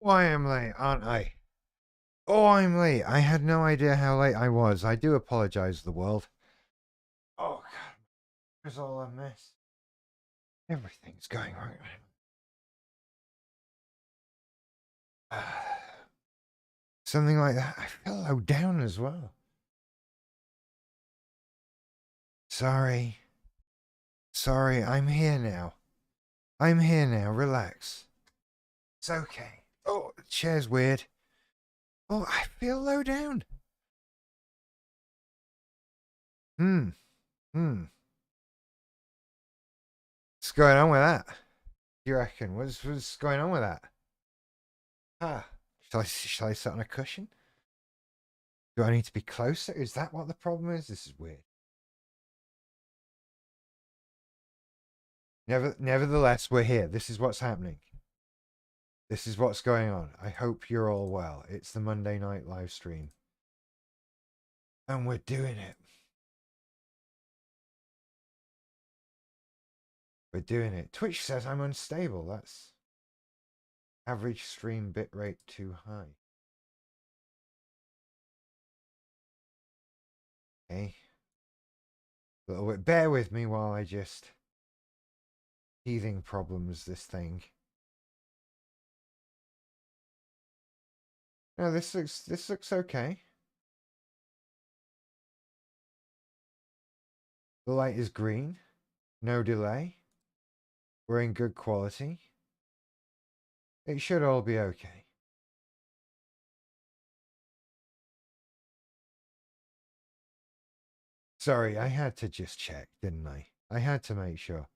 Why I'm late, aren't I? Oh, I'm late. I had no idea how late I was. I do apologize to the world. Oh, God. It's all a mess. Everything's going wrong. Something like that. I feel low down as well. Sorry. Sorry, I'm here now. I'm here now. Relax. It's okay. Oh, the chair's weird. Oh, I feel low down. Hmm. Hmm. What's going on with that? You reckon? What's going on with that? Ah. Shall I sit on a cushion? Do I need to be closer? Is that what the problem is? This is weird. Nevertheless, we're here. This is what's happening. This is what's going on. I hope you're all well. It's the Monday night live stream. And we're doing it. We're doing it. Twitch says I'm unstable. That's average stream bitrate too high. Okay. A little bit. Bear with me while I just teething problems this thing. No, this looks okay. The light is green. No delay. We're in good quality. It should all be okay. Sorry, I had to just check, didn't I? I had to make sure.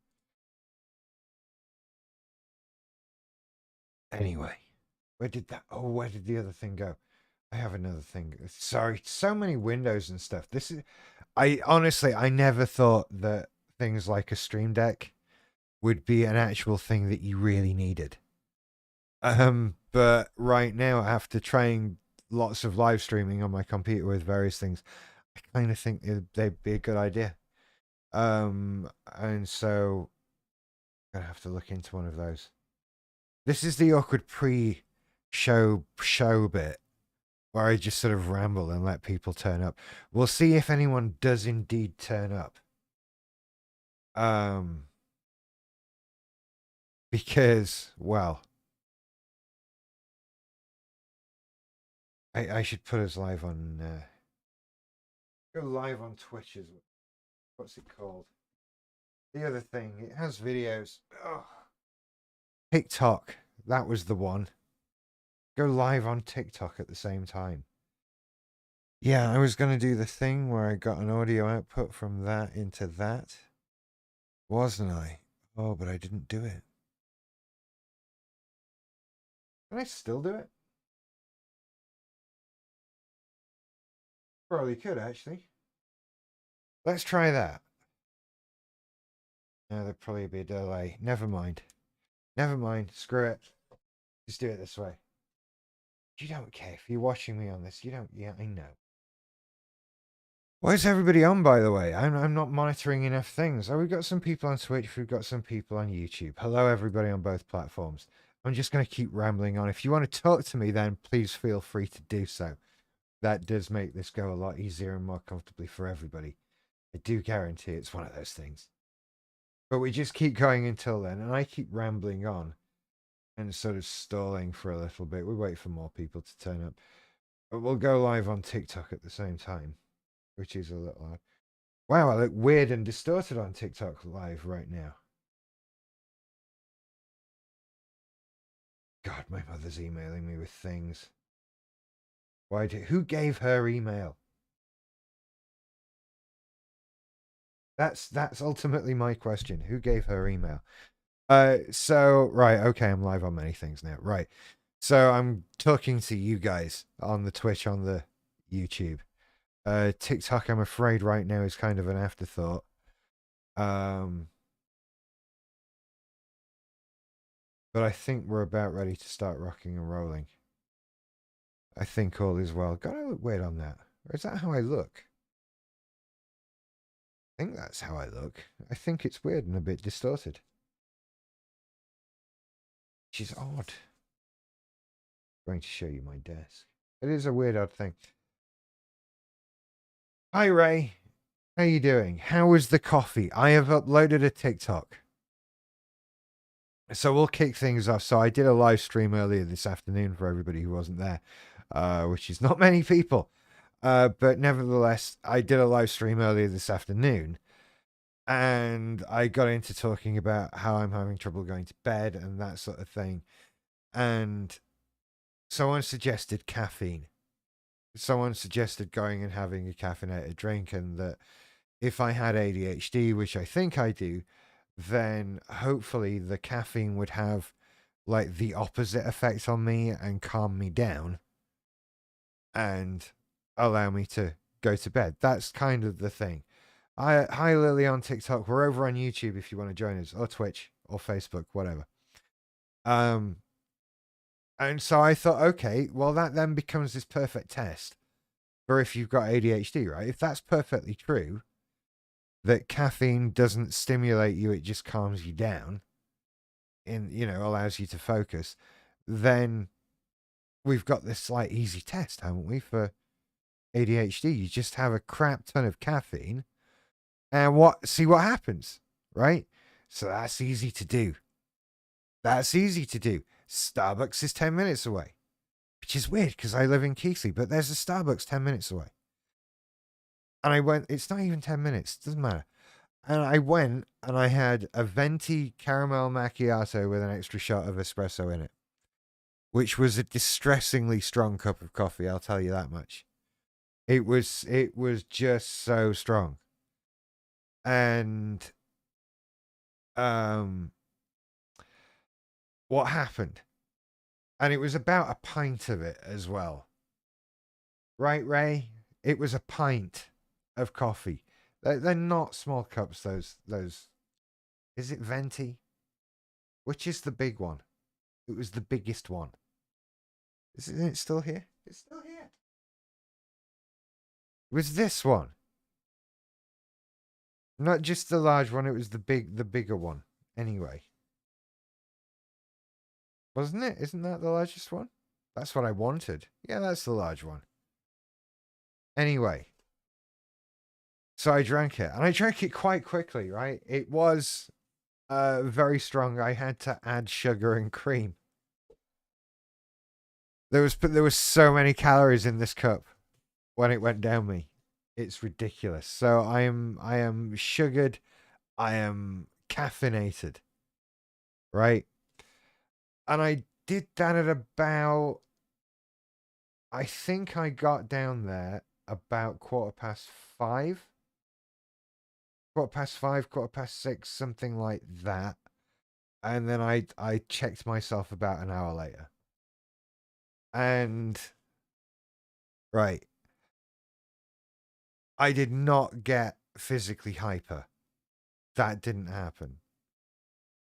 Anyway, where did the other thing go? I have another thing. Sorry, so many windows and stuff. I honestly, I never thought that things like a Stream Deck would be an actual thing that you really needed. But right now, after trying lots of live streaming on my computer with various things, I kind of think they'd be a good idea. And so I'm gonna have to look into one of those. This is the awkward pre-show bit where I just sort of ramble and let people turn up. We'll see if anyone does indeed turn up. Um, because, well, I should put us live on go live on Twitch is what's it called? The other thing, it has videos. Oh, TikTok, that was the one. Go live on TikTok at the same time. Yeah, I was gonna do the thing where I got an audio output from that into that, wasn't I? Oh, but I didn't do it. Can I still do it? Probably could actually. Let's try that. No, there'd probably be a delay. Never mind. Never mind. Screw it. Just do it this way. You don't care if you're watching me on this. You don't. Yeah, I know. Why is everybody on, by the way? I'm not monitoring enough things. Oh, we've got some people on Twitch. We've got some people on YouTube. Hello, everybody on both platforms. I'm just going to keep rambling on. If you want to talk to me, then please feel free to do so. That does make this go a lot easier and more comfortably for everybody. I do guarantee it's one of those things. But we just keep going until then, and I keep rambling on and sort of stalling for a little bit. We wait for more people to turn up. But we'll go live on TikTok at the same time, which is a little odd. Wow, I look weird and distorted on TikTok live right now. God, my mother's emailing me with things. Who gave her email? That's ultimately my question. Who gave her email? So right, okay, I'm live on many things now. Right. So I'm talking to you guys on the Twitch, on the YouTube. TikTok, I'm afraid right now is kind of an afterthought. Um, but I think we're about ready to start rocking and rolling. I think all is well. God, I look weird on that. Or is that how I look? I think that's how I look. I think it's weird and a bit distorted. Which is odd. going to show you my desk. It is a weird odd thing. Hi Ray, how you doing? How was the coffee? I have uploaded a TikTok. So we'll kick things off. So I did a live stream earlier this afternoon for everybody who wasn't there, which is not many people. But nevertheless, I did a live stream earlier this afternoon, and I got into talking about how I'm having trouble going to bed and that sort of thing. And someone suggested caffeine. Someone suggested going and having a caffeinated drink, and that if I had ADHD, which I think I do, then hopefully the caffeine would have like the opposite effect on me and calm me down and allow me to go to bed. That's kind of the thing. Hi Lily on TikTok. We're over on YouTube if you want to join us, or Twitch or Facebook, whatever. And so I thought, okay, well, that then becomes this perfect test for if you've got ADHD, right? If that's perfectly true, that caffeine doesn't stimulate you, it just calms you down and, allows you to focus, then we've got this like easy test, haven't we, for ADHD? You just have a crap ton of caffeine and see what happens, right? So that's easy to do. Starbucks is 10 minutes away, which is weird because I live in Keighley, but there's a Starbucks 10 minutes away. And I went, it's not even 10 minutes, doesn't matter. And I went and I had a venti caramel macchiato with an extra shot of espresso in it, which was a distressingly strong cup of coffee, I'll tell you that much. It was just so strong. And what happened? And it was about a pint of it as well. Right, Ray? It was a pint of coffee. They're not small cups, those. Is it venti? Which is the big one? It was the biggest one. Isn't it still here? It's still here. It was this one. Not just the large one, it was the bigger one. Anyway. Wasn't it? Isn't that the largest one? That's what I wanted. Yeah, that's the large one. Anyway. So I drank it. And I drank it quite quickly, right? It was very strong. I had to add sugar and cream. There was so many calories in this cup when it went down me. It's ridiculous. So I am sugared. I am caffeinated. Right? And I did that at about, I think I got down there about 5:15. 5:15, 6:15, something like that. And then I checked myself about an hour later. And, right, I did not get physically hyper. That didn't happen.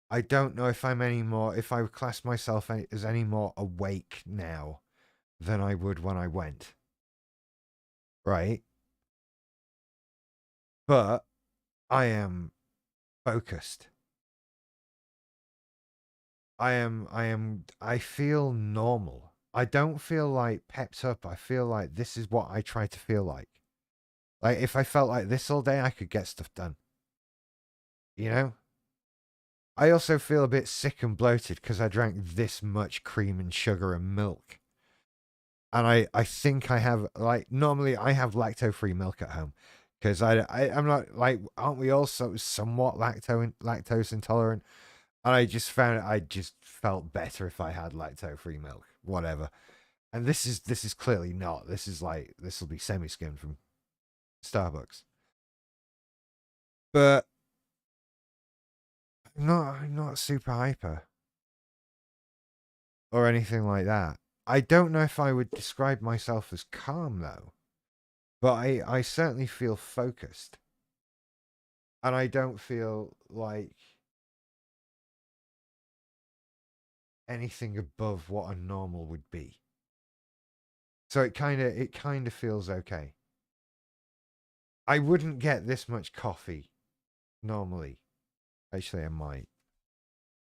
I don't know if if I would class myself as any more awake now than I would when I went. Right? But I am focused. I feel normal. I don't feel like pepped up. I feel like this is what I try to feel like. Like if I felt like this all day, I could get stuff done. You know? I also feel a bit sick and bloated because I drank this much cream and sugar and milk. And I think I have, like, normally I have lacto-free milk at home because I'm not, like, aren't we all somewhat lactose intolerant? And I just found I just felt better if I had lacto-free milk, whatever. And this is clearly not. This is like, this will be semi-skimmed from Starbucks. But I'm not super hyper or anything like that. I don't know if I would describe myself as calm though, but I certainly feel focused. And I don't feel like anything above what a normal would be. So it kind of feels okay. I wouldn't get this much coffee normally. Actually, I might.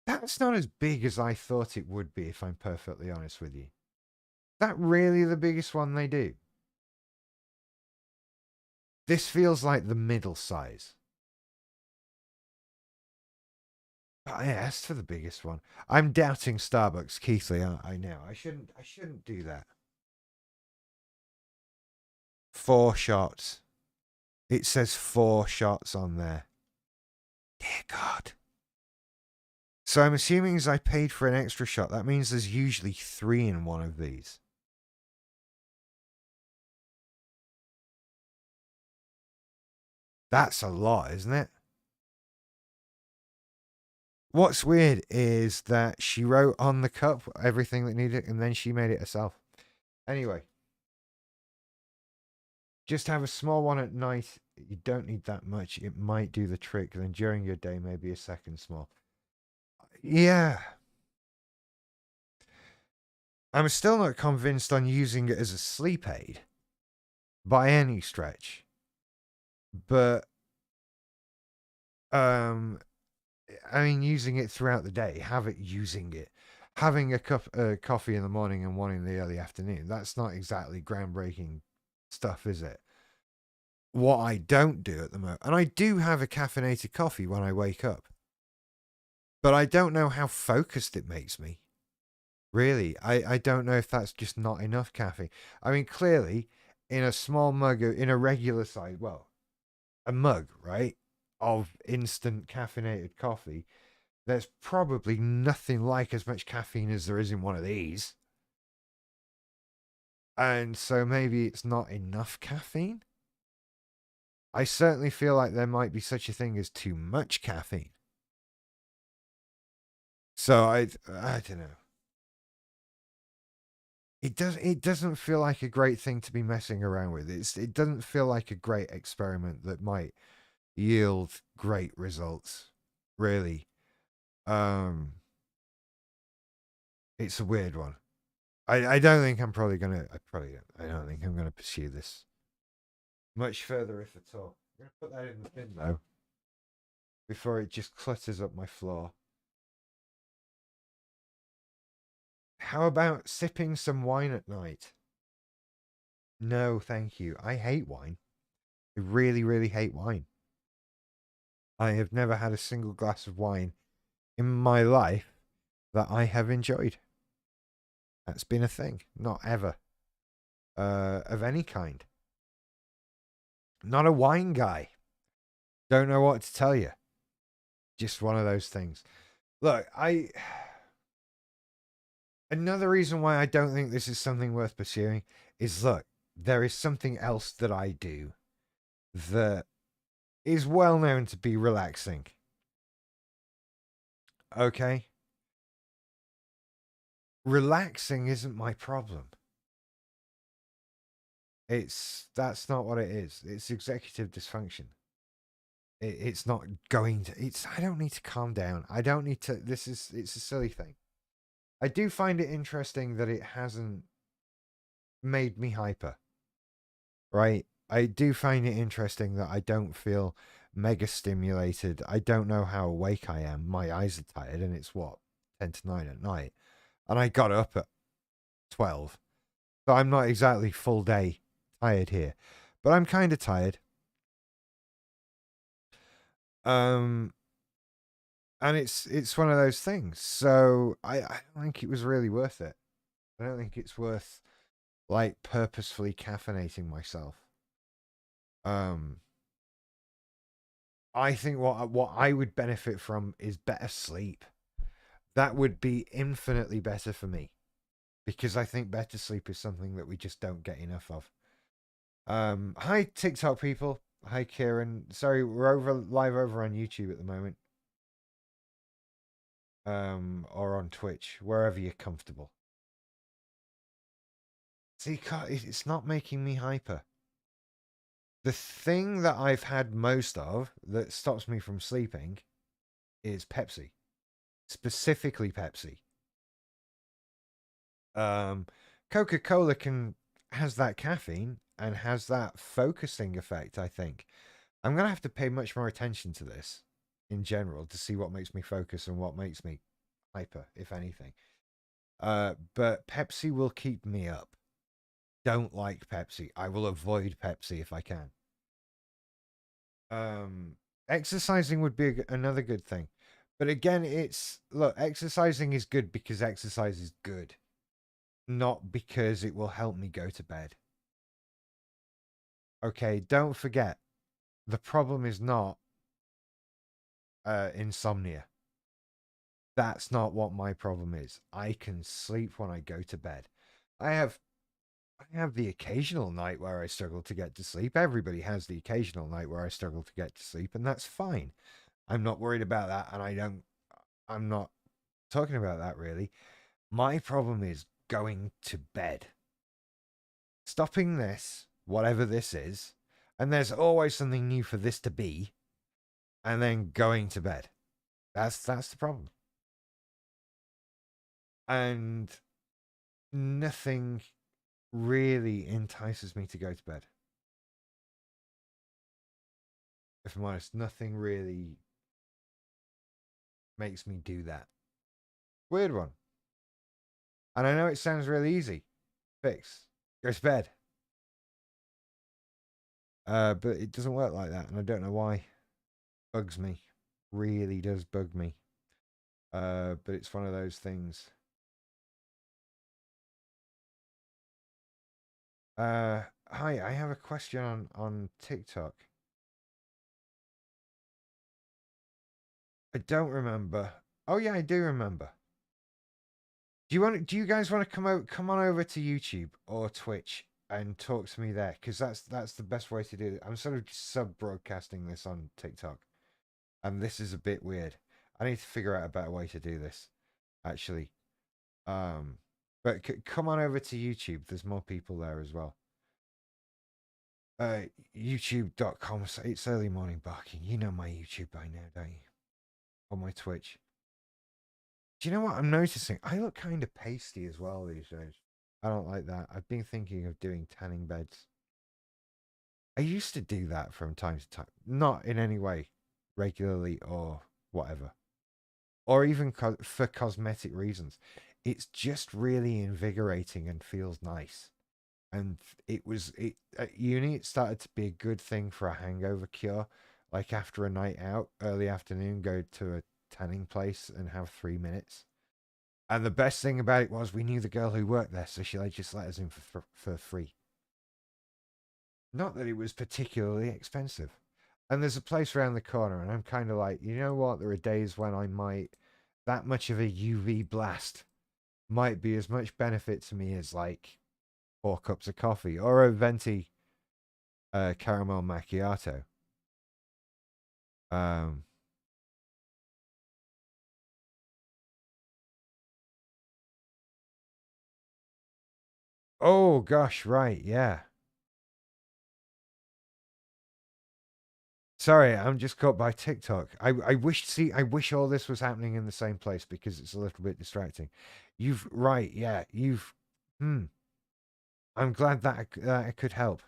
That's not as big as I thought it would be, if I'm perfectly honest with you. That really the biggest one they do? This feels like the middle size. But I asked for the biggest one. I'm doubting Starbucks, Keithley. I know. I shouldn't do that. 4 shots. It says 4 shots on there. Dear God. So I'm assuming as I paid for an extra shot, that means there's usually 3 in one of these. That's a lot, isn't it? What's weird is that she wrote on the cup everything that needed, and then she made it herself. Anyway, just have a small one at night. You don't need that much. It might do the trick. Then during your day, maybe a second small. Yeah. I'm still not convinced on using it as a sleep aid by any stretch. But I mean, using it throughout the day, using it. Having a cup of coffee in the morning and one in the early afternoon, that's not exactly groundbreaking stuff, is it? What I don't do at the moment, and I do have a caffeinated coffee when I wake up, but I don't know how focused it makes me. Really, I don't know if that's just not enough caffeine. I mean, clearly, in a small mug, in a regular size, well, a mug, right, of instant caffeinated coffee, there's probably nothing like as much caffeine as there is in one of these. And so maybe it's not enough caffeine. I certainly feel like there might be such a thing as too much caffeine. So I don't know. It doesn't feel like a great thing to be messing around with. It doesn't feel like a great experiment that might yield great results. Really. Um it's a weird one. I don't think I'm probably gonna I don't think I'm gonna pursue this much further if at all. I'm gonna put that in the bin though. Before it just clutters up my floor. How about sipping some wine at night? No, thank you. I hate wine. I really, really hate wine. I have never had a single glass of wine in my life that I have enjoyed. That's been a thing. Not ever. Of any kind. Not a wine guy. Don't know what to tell you. Just one of those things. Look, another reason why I don't think this is something worth pursuing is look, there is something else that I do that is well known to be relaxing. Okay? Relaxing isn't my problem. That's not what it is. It's executive dysfunction. It's not going to. It's. I don't need to calm down. I don't need to. It's a silly thing. I do find it interesting that it hasn't made me hyper. Right. I do find it interesting that I don't feel mega stimulated. I don't know how awake I am. My eyes are tired, and it's what 10 to 9 at night, and I got up at 12. So I'm not exactly full day tired here, but I'm kind of tired. Um, and it's one of those things. So I don't think it was really worth it. I don't think it's worth like purposefully caffeinating myself. Um, I think what I would benefit from is better sleep. That would be infinitely better for me because I think better sleep is something that we just don't get enough of. Hi TikTok people. Hi Kieran. Sorry, we're live over on YouTube at the moment. Or on Twitch, wherever you're comfortable. See, it's not making me hyper. The thing that I've had most of that stops me from sleeping is Pepsi, specifically Pepsi. Coca-Cola has that caffeine and has that focusing effect, I think. I'm going to have to pay much more attention to this in general to see what makes me focus and what makes me hyper, if anything. But Pepsi will keep me up. Don't like Pepsi. I will avoid Pepsi if I can. Um, Exercising would be another good thing. But again, look, exercising is good because exercise is good, not because it will help me go to bed. Okay, don't forget, the problem is not insomnia. That's not what my problem is. I can sleep when I go to bed. I have I have the occasional night where I struggle to get to sleep. Everybody has the occasional night where I struggle to get to sleep, and that's fine. I'm not worried about that, and I'm not talking about that really. My problem is going to bed. Stopping this, whatever this is, and there's always something new for this to be, and then going to bed. That's the problem. And nothing really entices me to go to bed. If I'm honest, nothing really makes me do that. Weird one. And I know it sounds really easy. Fix. Go to bed. But it doesn't work like that, and I don't know why. Bugs me. Really does bug me. But it's one of those things. Hi, I have a question on TikTok. I don't remember. Oh yeah, I do remember. Do you guys want to come on over to YouTube or Twitch and talk to me there? Because that's the best way to do it. I'm sort of sub broadcasting this on TikTok, and this is a bit weird. I need to figure out a better way to do this, actually. Um, but come on over to YouTube. There's more people there as well. YouTube.com. It's early morning barking. You know my YouTube by now, don't you? On my Twitch. Do you know what I'm noticing? I look kind of pasty as well these days. I don't like that. I've been thinking of doing tanning beds. I used to do that from time to time, not in any way regularly or whatever, or even for cosmetic reasons. It's just really invigorating and feels nice. And it at uni. It started to be a good thing for a hangover cure. Like after a night out, early afternoon, go to a tanning place and have 3 minutes. And the best thing about it was we knew the girl who worked there, so she just let us in for free. Not that it was particularly expensive. And there's a place around the corner, and I'm kind of like, you know what? There are days when that much of a UV blast might be as much benefit to me as like 4 cups of coffee or a venti caramel macchiato. Um, oh gosh, right, yeah. Sorry, I'm just caught by TikTok. I wish all this was happening in the same place because it's a little bit distracting. Right, yeah, hmm. I'm glad that it could help.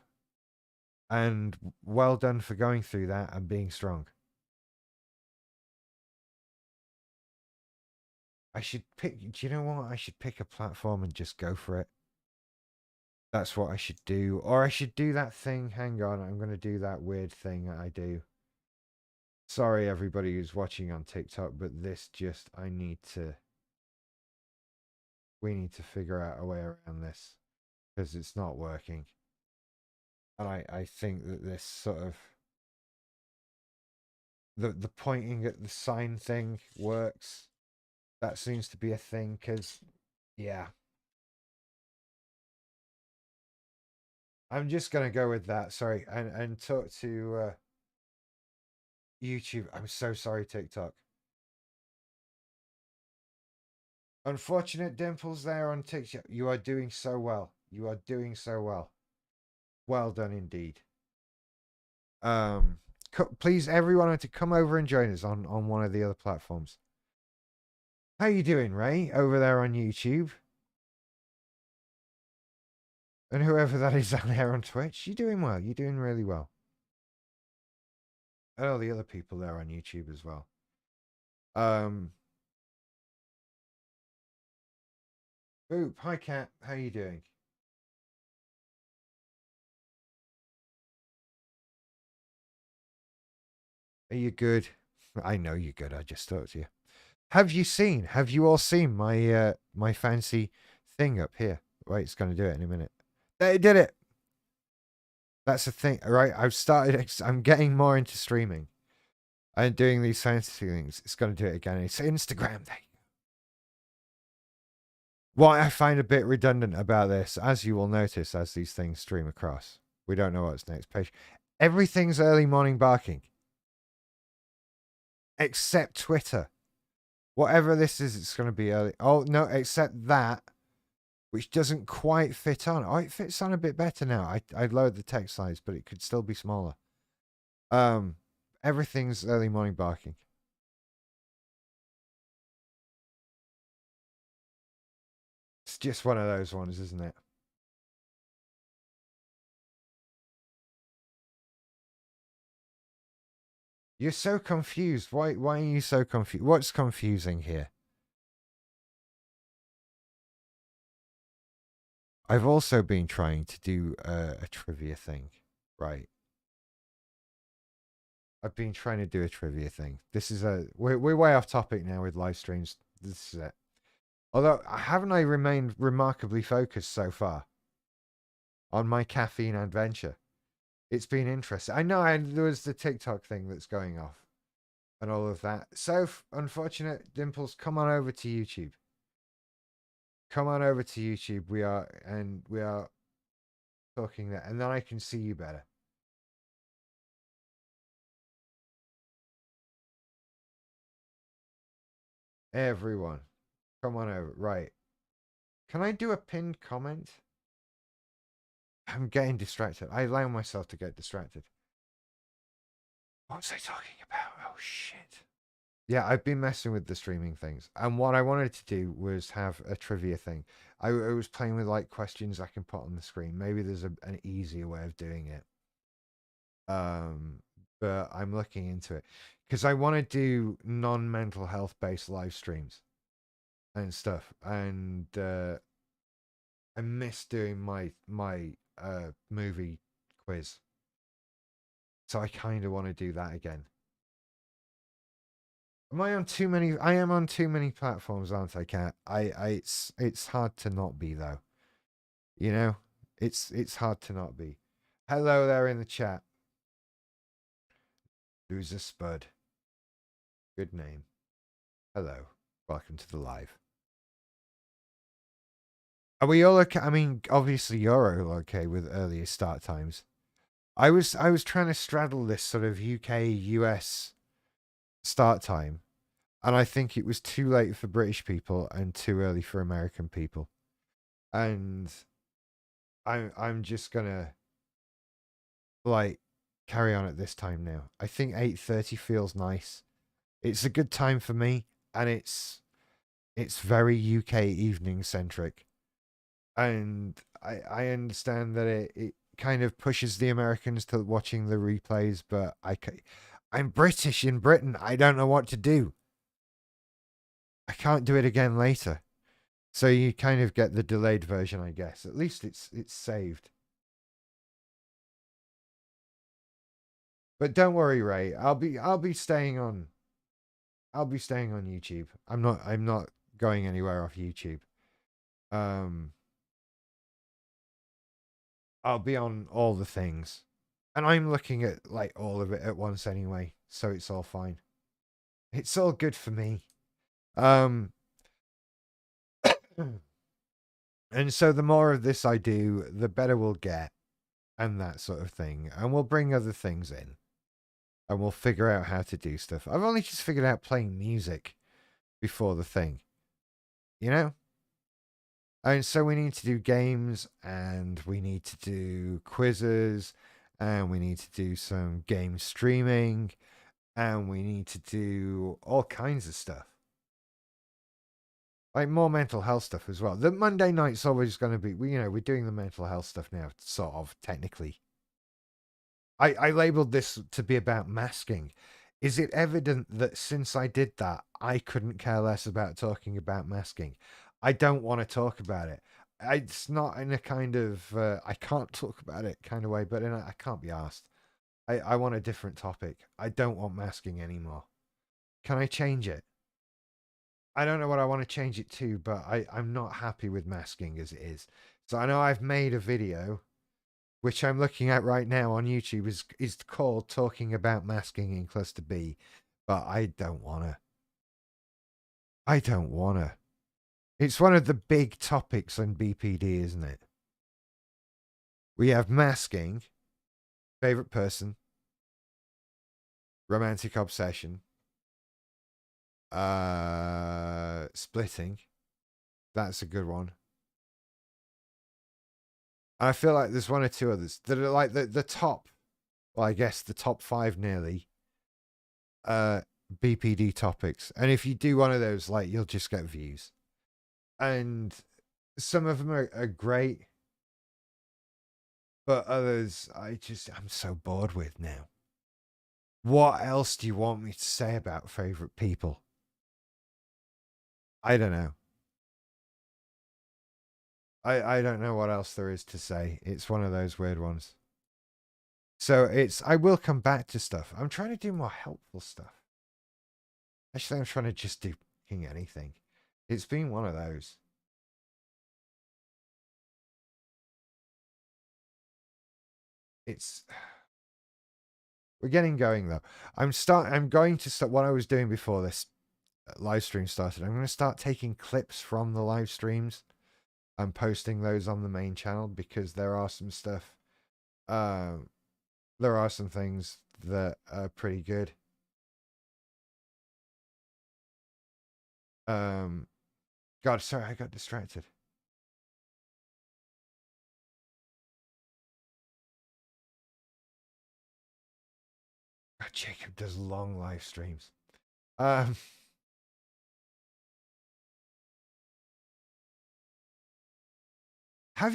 And well done for going through that and being strong. Do you know what? I should pick a platform and just go for it. That's what I should do. Or I should do that thing. Hang on, I'm going to do that weird thing that I do. Sorry, everybody who's watching on TikTok, but we need to figure out a way around this because it's not working. And I think that this sort of, the pointing at the sign thing works. That seems to be a thing because, yeah. I'm just going to go with that. Sorry. And talk to YouTube. I'm so sorry, TikTok. Unfortunate dimples there on TikTok. You are doing so well. You are doing so well. Well done indeed. Um, please, everyone, to come over and join us on one of the other platforms. How you doing, Ray? Over there on YouTube, and whoever that is down there on Twitch. You're doing well. You're doing really well. And all the other people there on YouTube as well. Um, Boop, hi Cat, how you doing? Are you good? I know you're good. I just talked to you. Have you all seen my my fancy thing up here? Wait, it's gonna do it in a minute. They did it. That's the thing, right? I'm getting more into streaming and doing these fancy things. It's gonna do it again. It's Instagram thing. What I find a bit redundant about this, as you will notice as these things stream across, we don't know what's next page. Everything's early morning barking, except Twitter. Whatever this is, it's going to be early. Oh, no, except that, which doesn't quite fit on. Oh, it fits on a bit better now. I lowered the text size, but it could still be smaller. Um, Everything's early morning barking. It's just one of those ones, isn't it? You're so confused. Why are you so confused? What's confusing here? I've also been trying to do a trivia thing, right? I've been trying to do a trivia thing. This is we're way off topic now with live streams. This is it. Although haven't I remained remarkably focused so far on my caffeine adventure? It's been interesting. I know there was the TikTok thing that's going off and all of that. So unfortunate, Dimples, come on over to YouTube. Come on over to YouTube. We are talking there, and then I can see you better. Everyone, come on over. Right. Can I do a pinned comment? I'm getting distracted. I allow myself to get distracted. What was I talking about? Oh, shit. Yeah, I've been messing with the streaming things. And what I wanted to do was have a trivia thing. I was playing with like questions I can put on the screen. Maybe there's an easier way of doing it. Um, but I'm looking into it because I want to do non-mental health based live streams and stuff. And I miss doing my movie quiz. So I kind of want to do that again. Am I on too many? I am on too many platforms, aren't I, Cat? It's hard to not be though. You know, it's hard to not be. Hello there in the chat. Loser Spud. Good name. Hello. Welcome to the live. Are we all okay? I mean, obviously you're all okay with earlier start times. I was trying to straddle this sort of UK US start time, and I think it was too late for British people and too early for American people. And I'm just gonna like carry on at this time now. I think 8:30 feels nice. It's a good time for me, and it's very UK evening centric. And I understand that it kind of pushes the Americans to watching the replays, but I'm British in Britain. I don't know what to do. I can't do it again later. So you kind of get the delayed version, I guess. At least it's saved. But don't worry, Ray. I'll be staying on YouTube. I'm not going anywhere off YouTube. Um I'll be on all the things. And I'm looking at like all of it at once anyway, so it's all fine. It's all good for me. Um and so the more of this I do, the better we'll get and that sort of thing. And we'll bring other things in. And we'll figure out how to do stuff. I've only just figured out playing music before the thing. You know? And so we need to do games and we need to do quizzes and we need to do some game streaming and we need to do all kinds of stuff. Like more mental health stuff as well. The Monday night's always going to be, we're doing the mental health stuff now, sort of, technically. I labeled this to be about masking. Is it evident that since I did that, I couldn't care less about talking about masking? I don't want to talk about it. It's not in a kind of I can't talk about it kind of way, but in a, I can't be asked. I want a different topic. I don't want masking anymore. Can I change it? I don't know what I want to change it to, but I'm not happy with masking as it is. So I know I've made a video, which I'm looking at right now on YouTube, is called Talking About Masking in Cluster B, but I don't wanna. I don't wanna. It's one of the big topics on BPD, isn't it? We have masking, favorite person, romantic obsession, splitting. That's a good one. I feel like there's one or two others that are like the top, well, I guess the top five nearly, BPD topics. And if you do one of those, like, you'll just get views. And some of them are great, but others I'm so bored with now. What else do you want me to say about favorite people? I don't know. I don't know what else there is to say. It's one of those weird ones. So I will come back to stuff. I'm trying to do more helpful stuff. Actually, I'm trying to just do anything. It's been one of those. It's we're getting going though. I'm going to start what I was doing before this live stream started. I'm going to start taking clips from the live streams and posting those on the main channel because there are some stuff. There are some things that are pretty good. God, sorry, I got distracted. God, Jacob does long live streams. Have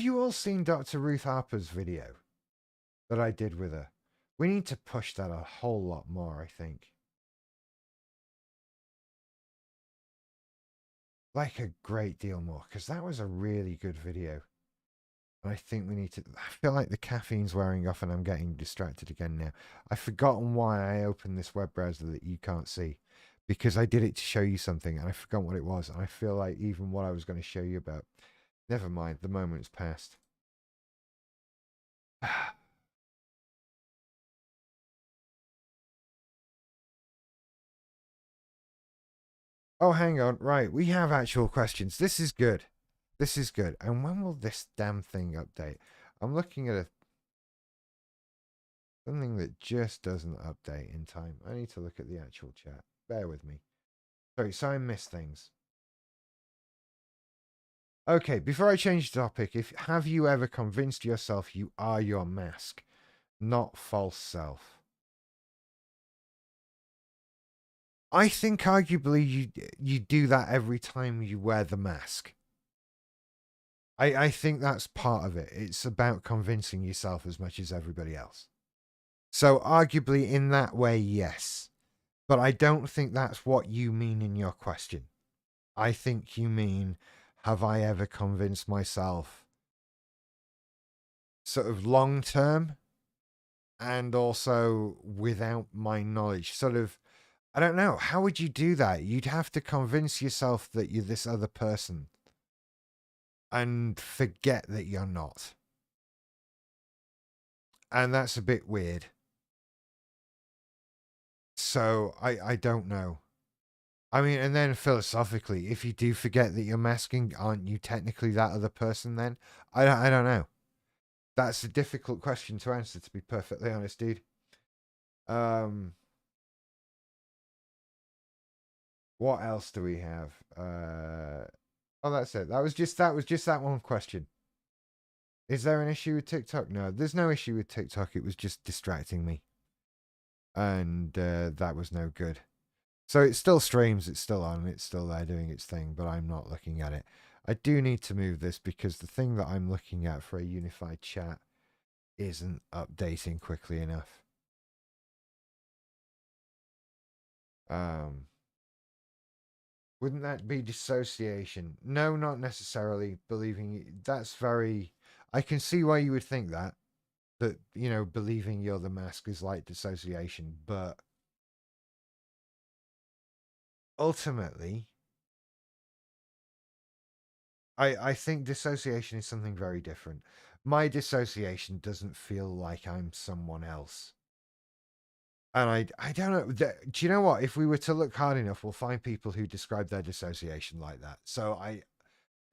you all seen Dr. Ruth Harper's video that I did with her? We need to push that a whole lot more, I think. Like a great deal more, because that was a really good video. And I think we need to. I feel like the caffeine's wearing off and I'm getting distracted again now. I've forgotten why I opened this web browser that you can't see. Because I did it to show you something and I forgot what it was. And I feel like even what I was going to show you about. Never mind, the moment's passed. Oh, hang on. Right, we have actual questions. This is good. This is good. And when will this damn thing update? I'm looking at something that just doesn't update in time. I need to look at the actual chat. Bear with me. Sorry, so I missed things. Okay, before I change the topic, have you ever convinced yourself you are your mask, not false self? I think arguably you do that every time you wear the mask. I think that's part of it. It's about convincing yourself as much as everybody else. So arguably in that way, yes. But I don't think that's what you mean in your question. I think you mean, have I ever convinced myself sort of long term and also without my knowledge? Sort of, I don't know. How would you do that? You'd have to convince yourself that you're this other person and forget that you're not. And that's a bit weird. So I don't know. I mean, and then philosophically, if you do forget that you're masking, aren't you technically that other person then? I don't know. That's a difficult question to answer, to be perfectly honest, dude. What else do we have? Oh, that's it. That was just that one question. Is there an issue with TikTok? No, there's no issue with TikTok. It was just distracting me, and that was no good. So it still streams. It's still on. It's still there doing its thing, but I'm not looking at it. I do need to move this because the thing that I'm looking at for a unified chat isn't updating quickly enough. Um, Wouldn't that be dissociation? No, not necessarily. That's very. I can see why you would think that. That, believing you're the mask is like dissociation, but ultimately, I think dissociation is something very different. My dissociation doesn't feel like I'm someone else. And I don't know. Do you know what? If we were to look hard enough, we'll find people who describe their dissociation like that. So I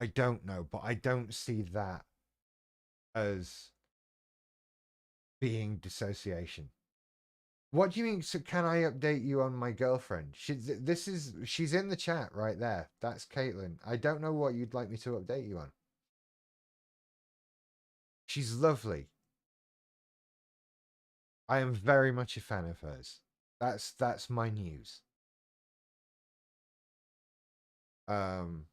don't know, but I don't see that as being dissociation. What do you mean? So can I update you on my girlfriend? She's in the chat right there. That's Caitlin. I don't know what you'd like me to update you on. She's lovely. I am very much a fan of hers. That's my news. Um,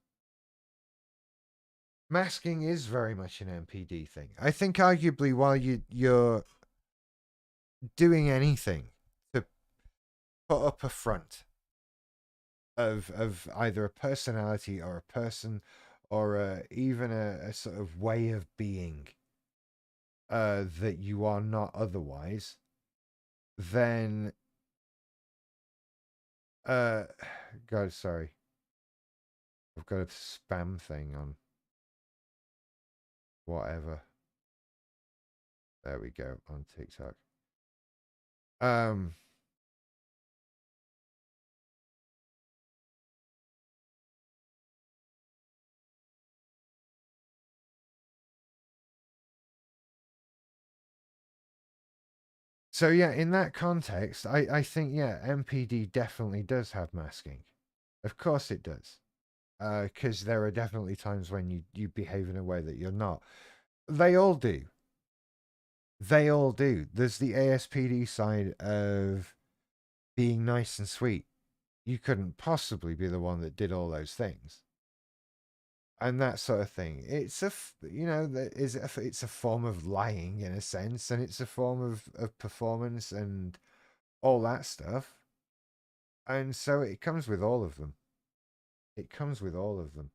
Masking is very much an MPD thing. I think arguably while you're doing anything to put up a front of either a personality or a person or even a sort of way of being that you are not otherwise, then uh God, sorry. I've got a spam thing on whatever. There we go, on TikTok. Um so yeah, in that context, I think yeah, MPD definitely does have masking. Of course it does. Because there are definitely times when you behave in a way that you're not. They all do. They all do. There's the ASPD side of being nice and sweet. You couldn't possibly be the one that did all those things, and that sort of thing. It's it's a form of lying in a sense, and it's a form of performance and all that stuff. And so it comes with all of them. It comes with all of them.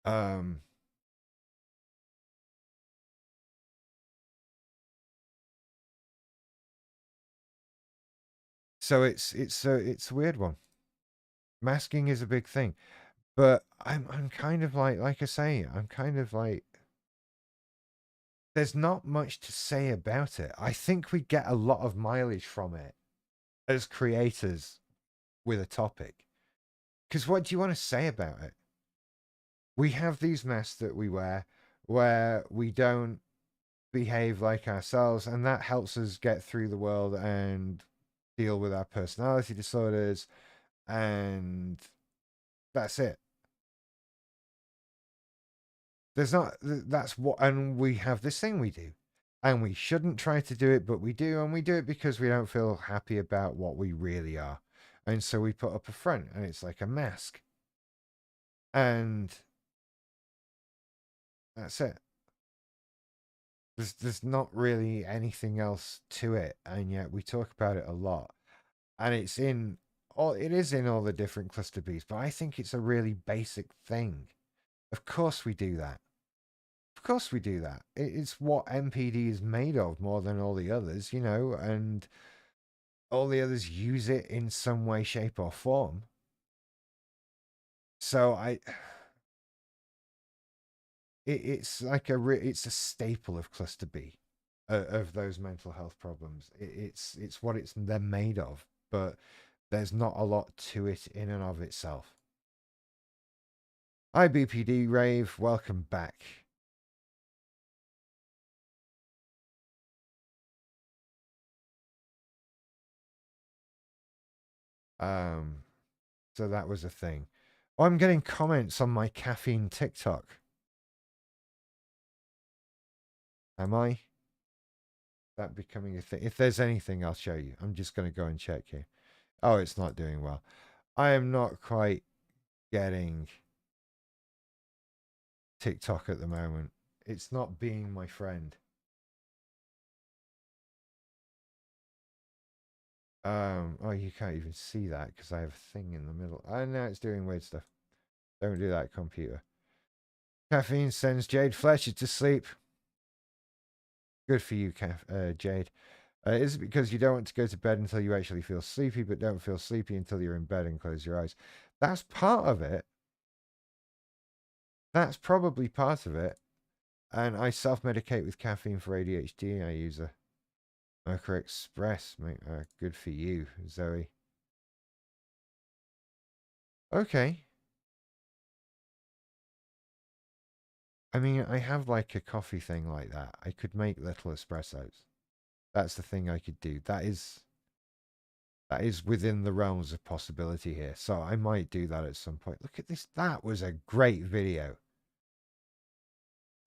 Um, so it's a weird one. Masking is a big thing. But I'm kind of like I say, I'm kind of like there's not much to say about it. I think we get a lot of mileage from it as creators with a topic. Because what do you want to say about it? We have these masks that we wear where we don't behave like ourselves, and that helps us get through the world and deal with our personality disorders, and that's it. There's not, that's what, and we have this thing we do. And we shouldn't try to do it, but we do. And we do it because we don't feel happy about what we really are. And so we put up a front, and it's like a mask. And that's it. There's not really anything else to it. And yet we talk about it a lot. And it is in all the different cluster Bs, but I think it's a really basic thing. Of course we do that. Of course we do that. It's what MPD is made of more than all the others, and all the others use it in some way, shape, or form. So it's like it's a staple of cluster B, of those mental health problems. It's what they're made of, but there's not a lot to it in and of itself. Hi BPD Rave, welcome back. Um, so that was a thing. Oh, I'm getting comments on my caffeine TikTok. Am I? That becoming a thing? If there's anything, I'll show you. I'm just going to go and check here. Oh, it's not doing well. I am not quite getting TikTok at the moment. It's not being my friend. Oh, you can't even see that because I have a thing in the middle. Oh, no, it's doing weird stuff. Don't do that, computer. Caffeine sends Jade Fletcher to sleep. Good for you, Jade. Is it because you don't want to go to bed until you actually feel sleepy, but don't feel sleepy until you're in bed and close your eyes? That's part of it. That's probably part of it. And I self-medicate with caffeine for ADHD. I use a Mocha Express. Good for you, Zoe. Okay. I mean, I have like a coffee thing like that. I could make little espressos. That's the thing I could do. That is within the realms of possibility here. So I might do that at some point. Look at this. That was a great video.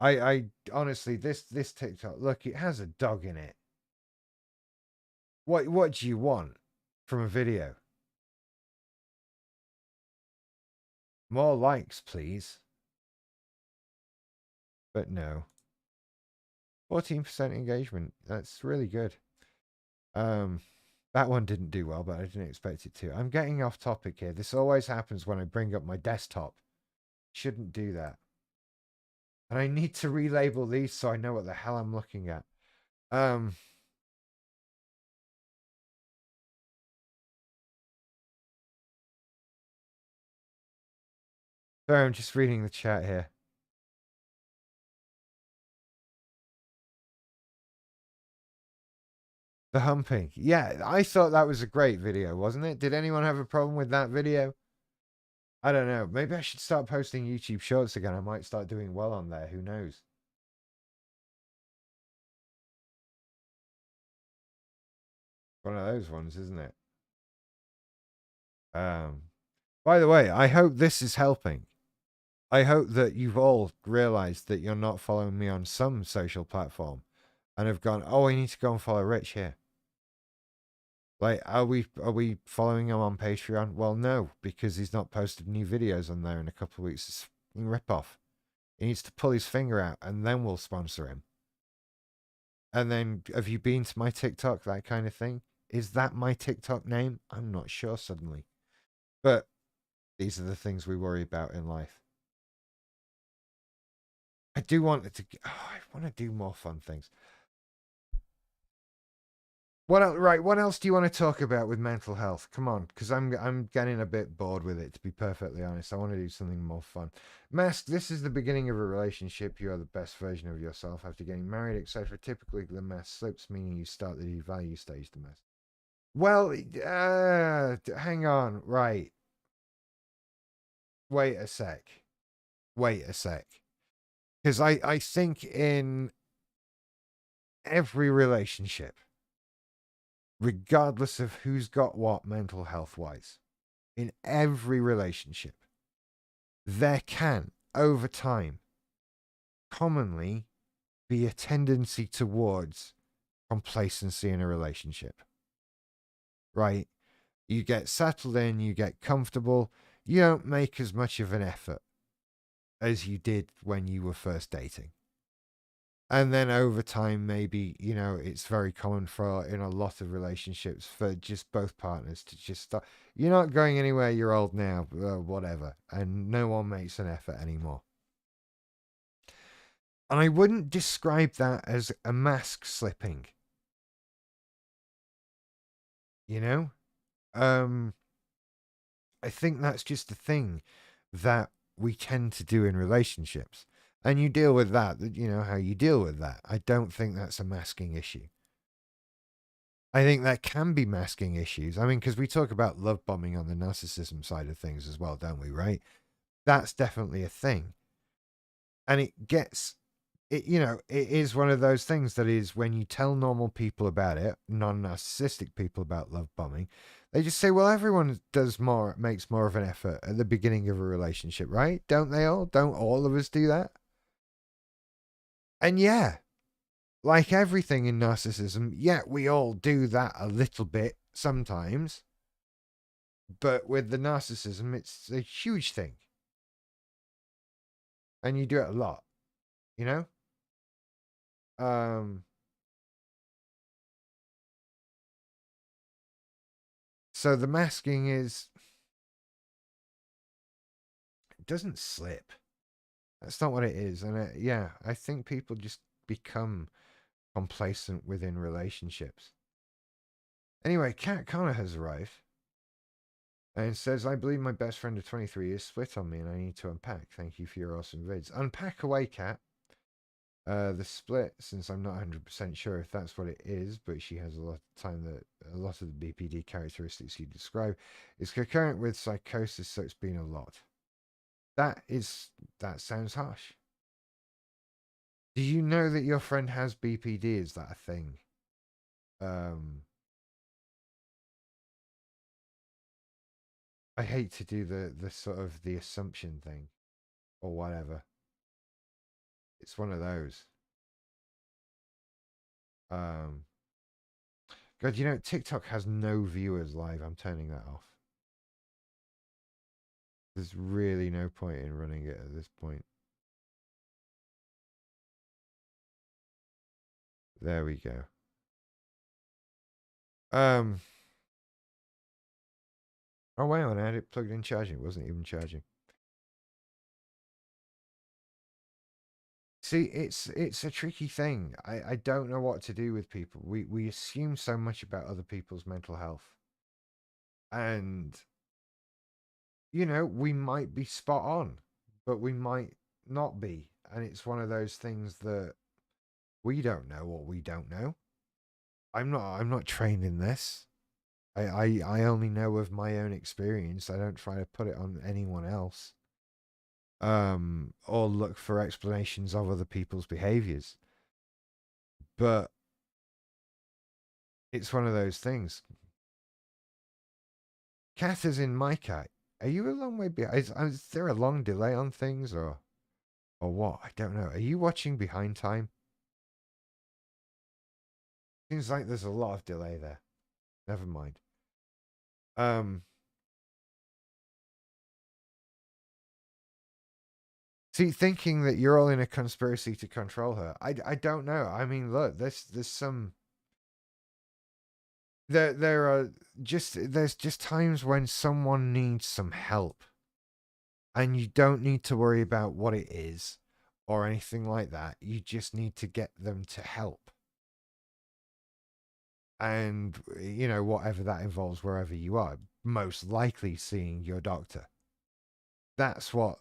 I honestly, this TikTok, look, it has a dog in it. What do you want from a video? More likes, please. But no. 14% engagement. That's really good. Um, that one didn't do well, but I didn't expect it to. I'm getting off topic here. This always happens when I bring up my desktop. Shouldn't do that. And I need to relabel these so I know what the hell I'm looking at. Um, Sorry, I'm just reading the chat here. The humping. Yeah, I thought that was a great video, wasn't it? Did anyone have a problem with that video? I don't know. Maybe I should start posting YouTube shorts again. I might start doing well on there. Who knows? One of those ones, isn't it? Um, by the way, I hope this is helping. I hope that you've all realized that you're not following me on some social platform and have gone, oh, I need to go and follow Rich here. Like, are we following him on Patreon? Well, no, because he's not posted new videos on there in a couple of weeks. It's a rip off. He needs to pull his finger out, and then we'll sponsor him. And then, have you been to my TikTok? That kind of thing. Is that my TikTok name? I'm not sure suddenly. But these are the things we worry about in life. I do want to. Oh, I want to do more fun things. What else, right? What else do you want to talk about with mental health? Come on, because I'm getting a bit bored with it. To be perfectly honest, I want to do something more fun. Mask. This is the beginning of a relationship. You are the best version of yourself after getting married, etc. Typically, the mask slips, meaning you start the devalue stage. The mask. Well, hang on. Right. Wait a sec. Wait a sec. Because I think in every relationship, regardless of who's got what mental health wise, in every relationship, there can, over time, commonly be a tendency towards complacency in a relationship, right? You get settled in, you get comfortable, you don't make as much of an effort as you did when you were first dating. And then over time, maybe, it's very common for in a lot of relationships for just both partners to just start. You're not going anywhere, you're old now, whatever. And no one makes an effort anymore. And I wouldn't describe that as a mask slipping, you know? Um, I think that's just the thing that we tend to do in relationships. And you deal with that, how you deal with that. I don't think that's a masking issue. I think that can be masking issues. I mean, because we talk about love bombing on the narcissism side of things as well, don't we? Right? That's definitely a thing. And it is one of those things that is when you tell normal people about it, non narcissistic people about love bombing, they just say, well, everyone makes more of an effort at the beginning of a relationship, right? Don't they all? Don't all of us do that? And yeah, like everything in narcissism, yeah, we all do that a little bit sometimes. But with the narcissism, it's a huge thing. And you do it a lot, you know? Um, So the masking it doesn't slip. That's not what it is. And yeah, I think people just become complacent within relationships. Anyway, Kat Connor has arrived and says, I believe my best friend of 23 is split on me and I need to unpack. Thank you for your awesome vids. Unpack away, Kat. The split, since I'm not 100% sure if that's what it is, but she has a lot of time that a lot of the BPD characteristics you describe is concurrent with psychosis, so it's been a lot. That sounds harsh. Do you know that your friend has BPD? Is that a thing? I hate to do the sort of the assumption thing or whatever. It's one of those. Um, God, you know, TikTok has no viewers live. I'm turning that off. There's really no point in running it at this point. There we go. Oh wow, and I had it plugged in charging. It wasn't even charging. See, it's a tricky thing. I don't know what to do with people. We assume so much about other people's mental health. And you know, we might be spot on, but we might not be. And it's one of those things that we don't know what we don't know. I'm not trained in this. I only know of my own experience. I don't try to put it on anyone else. Or look for explanations of other people's behaviors. But it's one of those things. Cat is in my cat. Are you a long way behind? Is there a long delay on things or what? I don't know. Are you watching behind time? Seems like there's a lot of delay there. Never mind. Um, See, thinking that you're all in a conspiracy to control her, I don't know. I mean, look, there's some there are there's just times when someone needs some help, and you don't need to worry about what it is or anything like that. You just need to get them to help, and you know whatever that involves, wherever you are, most likely seeing your doctor. That's what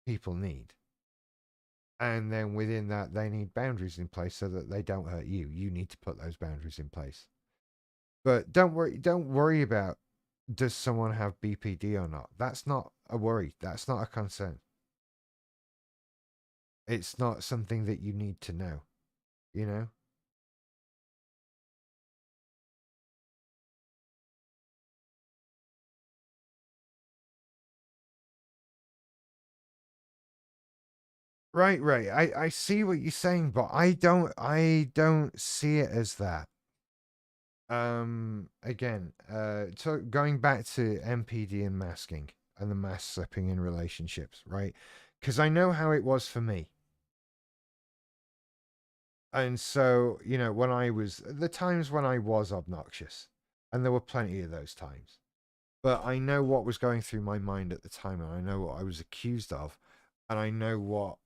people need. And then within that, they need boundaries in place so that they don't hurt you. You need to put those boundaries in place. But don't worry about does someone have BPD or not. That's not a worry. That's not a concern. It's not something that you need to know, you know? Right. I see what you're saying, but I don't see it as that. Again, so going back to MPD and masking and the mask slipping in relationships, right? Because I know how it was for me. And so, you know, when I was the times when I was obnoxious, and there were plenty of those times, but I know what was going through my mind at the time, and I know what I was accused of, and I know what,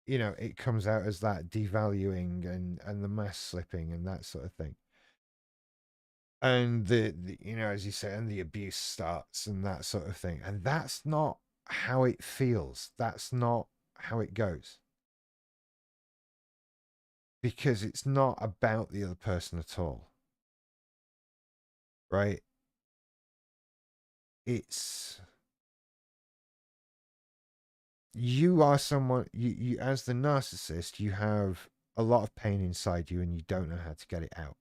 you know, it comes out as that devaluing and the mask slipping and that sort of thing. And the you know, as you say, and the abuse starts and that sort of thing. And that's not how it feels. That's not how it goes. Because it's not about the other person at all. Right? It's you are someone you as the narcissist, you have a lot of pain inside you and you don't know how to get it out.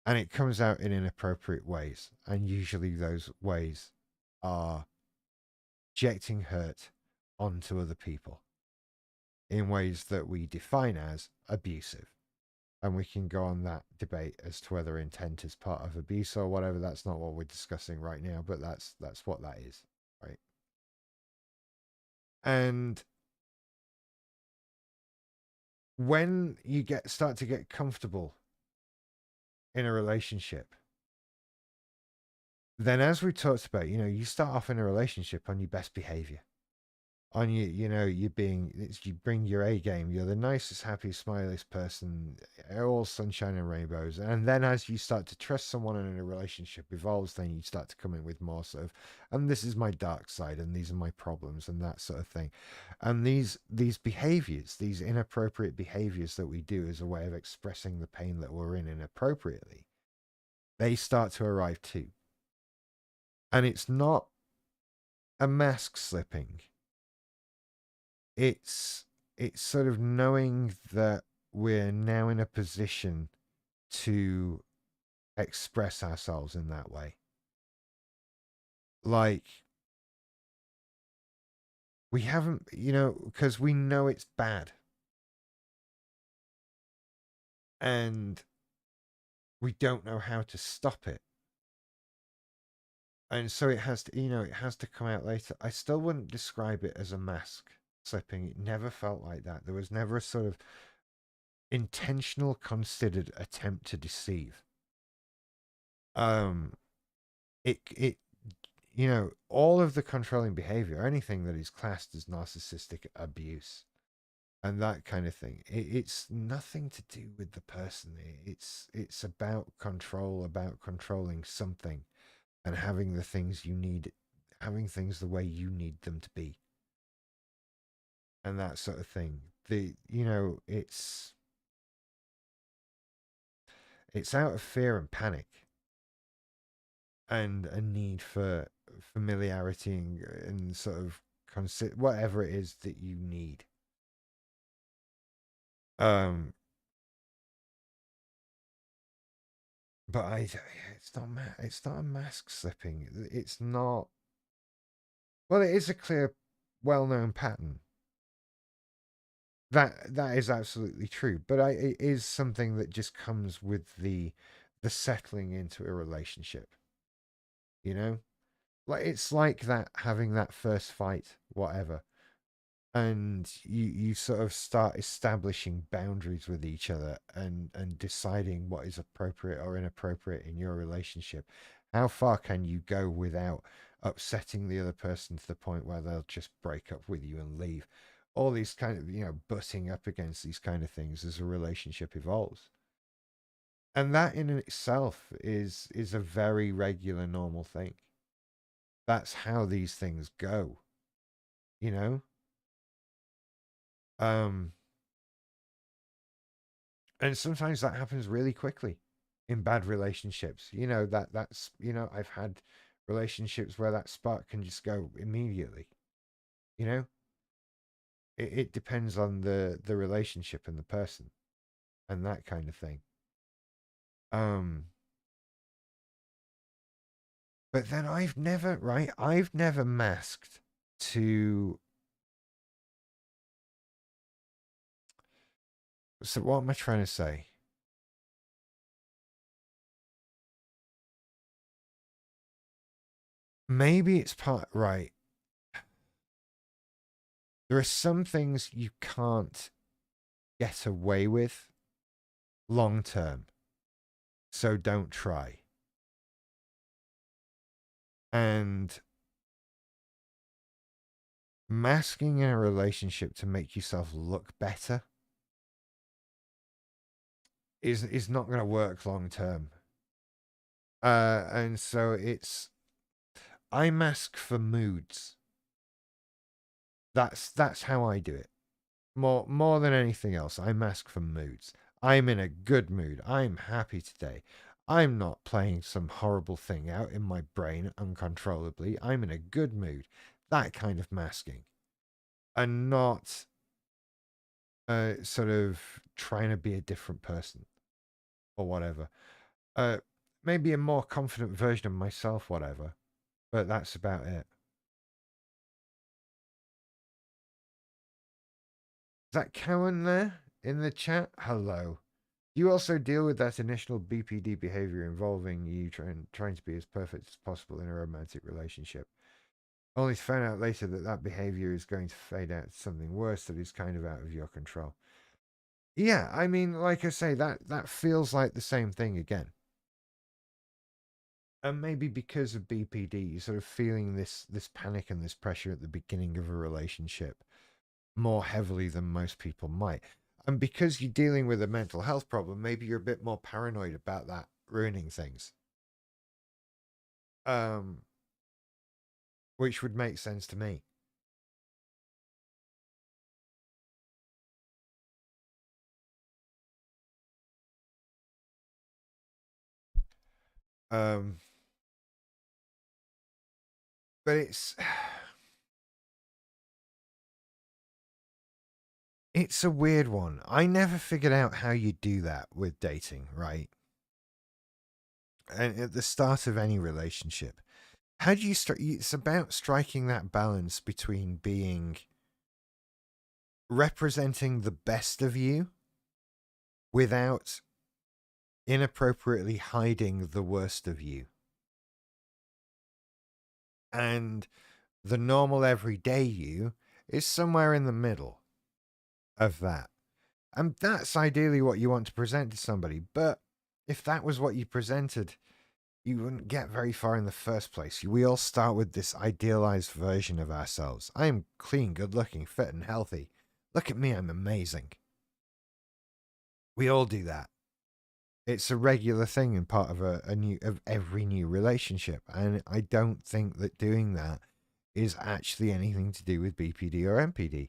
And it comes out in inappropriate ways. And usually those ways are projecting hurt onto other people in ways that we define as abusive. And we can go on that debate as to whether intent is part of abuse or whatever. That's not what we're discussing right now, but that's what that is, right? And when you start to get comfortable in a relationship, then as we talked about, you start off in a relationship on your best behavior. On you, you you bring your A game. You're the nicest, happiest, smiliest person, all sunshine and rainbows. And then as you start to trust someone and a relationship evolves, then you start to come in with more sort of, and this is my dark side, and these are my problems, and that sort of thing. And these behaviors, these inappropriate behaviors that we do as a way of expressing the pain that we're in inappropriately, they start to arrive too. And it's not a mask slipping. It's sort of knowing that we're now in a position to express ourselves in that way. Like, we haven't, because we know it's bad, and we don't know how to stop it. And so it has to, it has to come out later. I still wouldn't describe it as a mask slipping. It never felt like that. There was never a sort of intentional, considered attempt to deceive. Um, it all of the controlling behavior, anything that is classed as narcissistic abuse and that kind of thing, it's nothing to do with the person. It's about control, about controlling something and having the things you need, having things the way you need them to be, and that sort of thing. It's out of fear and panic and a need for familiarity and sort of consider whatever it is that you need. Um, but it's not a mask slipping. It's not. Well, it is a clear, well-known pattern. That is absolutely true. But it is something that just comes with the settling into a relationship. You know, like it's like that having that first fight, whatever, and you sort of start establishing boundaries with each other and deciding what is appropriate or inappropriate in your relationship. How far can you go without upsetting the other person to the point where they'll just break up with you and leave? All these kind of, butting up against these kind of things as a relationship evolves. And that in itself is a very regular normal thing. That's how these things go, you know? Um and sometimes that happens really quickly in bad relationships. I've had relationships where that spark can just go immediately. You know, it depends on the relationship and the person and that kind of thing. Um, but then I've never masked to. So what am I trying to say? Maybe it's part right. There are some things you can't get away with long term, so don't try. And masking in a relationship to make yourself look better is not going to work long term. And so I mask for moods. That's how I do it. More than anything else, I mask for moods. I'm in a good mood. I'm happy today. I'm not playing some horrible thing out in my brain uncontrollably. I'm in a good mood. That kind of masking. And not sort of trying to be a different person or whatever. Uh, Maybe a more confident version of myself, whatever. But that's about it. Is that Cowan there in the chat? Hello. You also deal with that initial BPD behavior involving you trying to be as perfect as possible in a romantic relationship. Only to find out later that that behavior is going to fade out to something worse that is kind of out of your control. Yeah, I mean, like I say, that feels like the same thing again. And maybe because of BPD, you're sort of feeling this panic and this pressure at the beginning of a relationship more heavily than most people might. And because you're dealing with a mental health problem, maybe you're a bit more paranoid about that ruining things. Um, which would make sense to me. Um, but it's a weird one. I never figured out how you do that with dating, right? And at the start of any relationship, how do you start? It's about striking that balance between being representing the best of you without inappropriately hiding the worst of you. And the normal everyday you is somewhere in the middle of that. And that's ideally what you want to present to somebody. But if that was what you presented, you wouldn't get very far in the first place. We all start with this idealized version of ourselves. I am clean, good looking, fit, and healthy. Look at me, I'm amazing. We all do that. It's a regular thing and part of every new relationship. And I don't think that doing that is actually anything to do with BPD or MPD.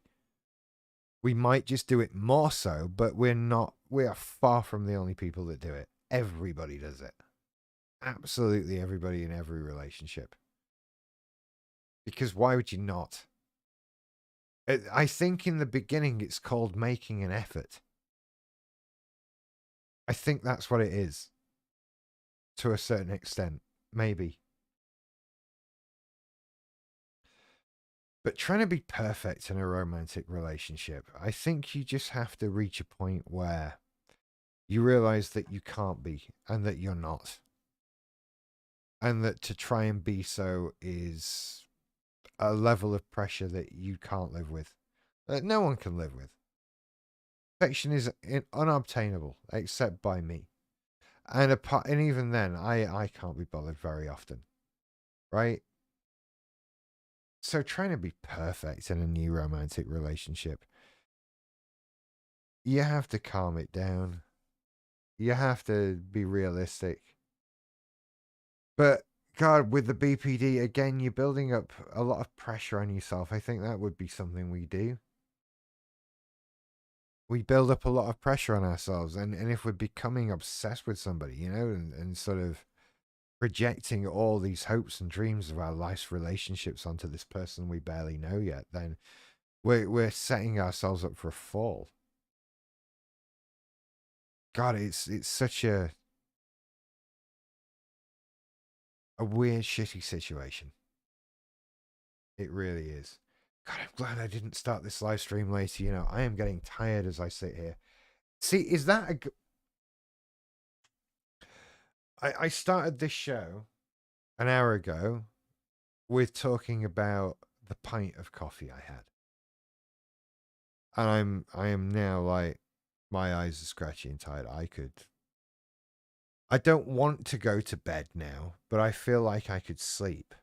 We might just do it more so, but we are far from the only people that do it. Everybody does it. Absolutely everybody in every relationship. Because why would you not? I think in the beginning it's called making an effort. I think that's what it is to a certain extent, maybe. But trying to be perfect in a romantic relationship, I think you just have to reach a point where you realize that you can't be and that you're not. And that to try and be so is a level of pressure that you can't live with, that no one can live with. Perfection is unobtainable except by me. And even then, I can't be bothered very often, right? So trying to be perfect in a new romantic relationship, you have to calm it down. You have to be realistic. But God, with the BPD, again, you're building up a lot of pressure on yourself. I think that would be something we do. We build up a lot of pressure on ourselves. And if we're becoming obsessed with somebody, and sort of projecting all these hopes and dreams of our life's relationships onto this person we barely know yet, then we're setting ourselves up for a fall. God, it's such a weird, shitty situation. It really is. God, I'm glad I didn't start this live stream later. I am getting tired as I sit here. See, is that I started this show an hour ago with talking about the pint of coffee I had. And I am now like my eyes are scratchy and tired. I don't want to go to bed now, but I feel like I could sleep.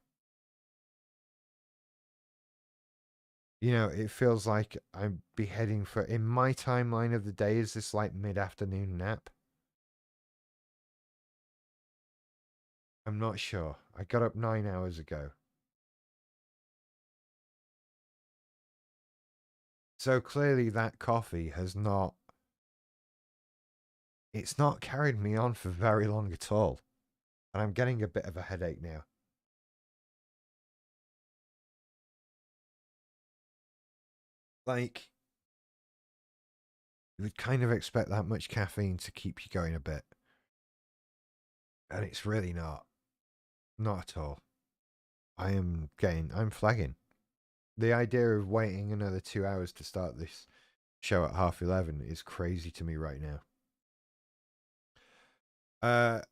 It feels like I'm be heading for in my timeline of the day is this like mid-afternoon nap. I'm not sure. I got up 9 hours ago. So clearly that coffee has not it's not carried me on for very long at all. And I'm getting a bit of a headache now. Like you would kind of expect that much caffeine to keep you going a bit. And it's really not. Not at all. I'm flagging. The idea of waiting another 2 hours to start this show at 11:30 is crazy to me right now.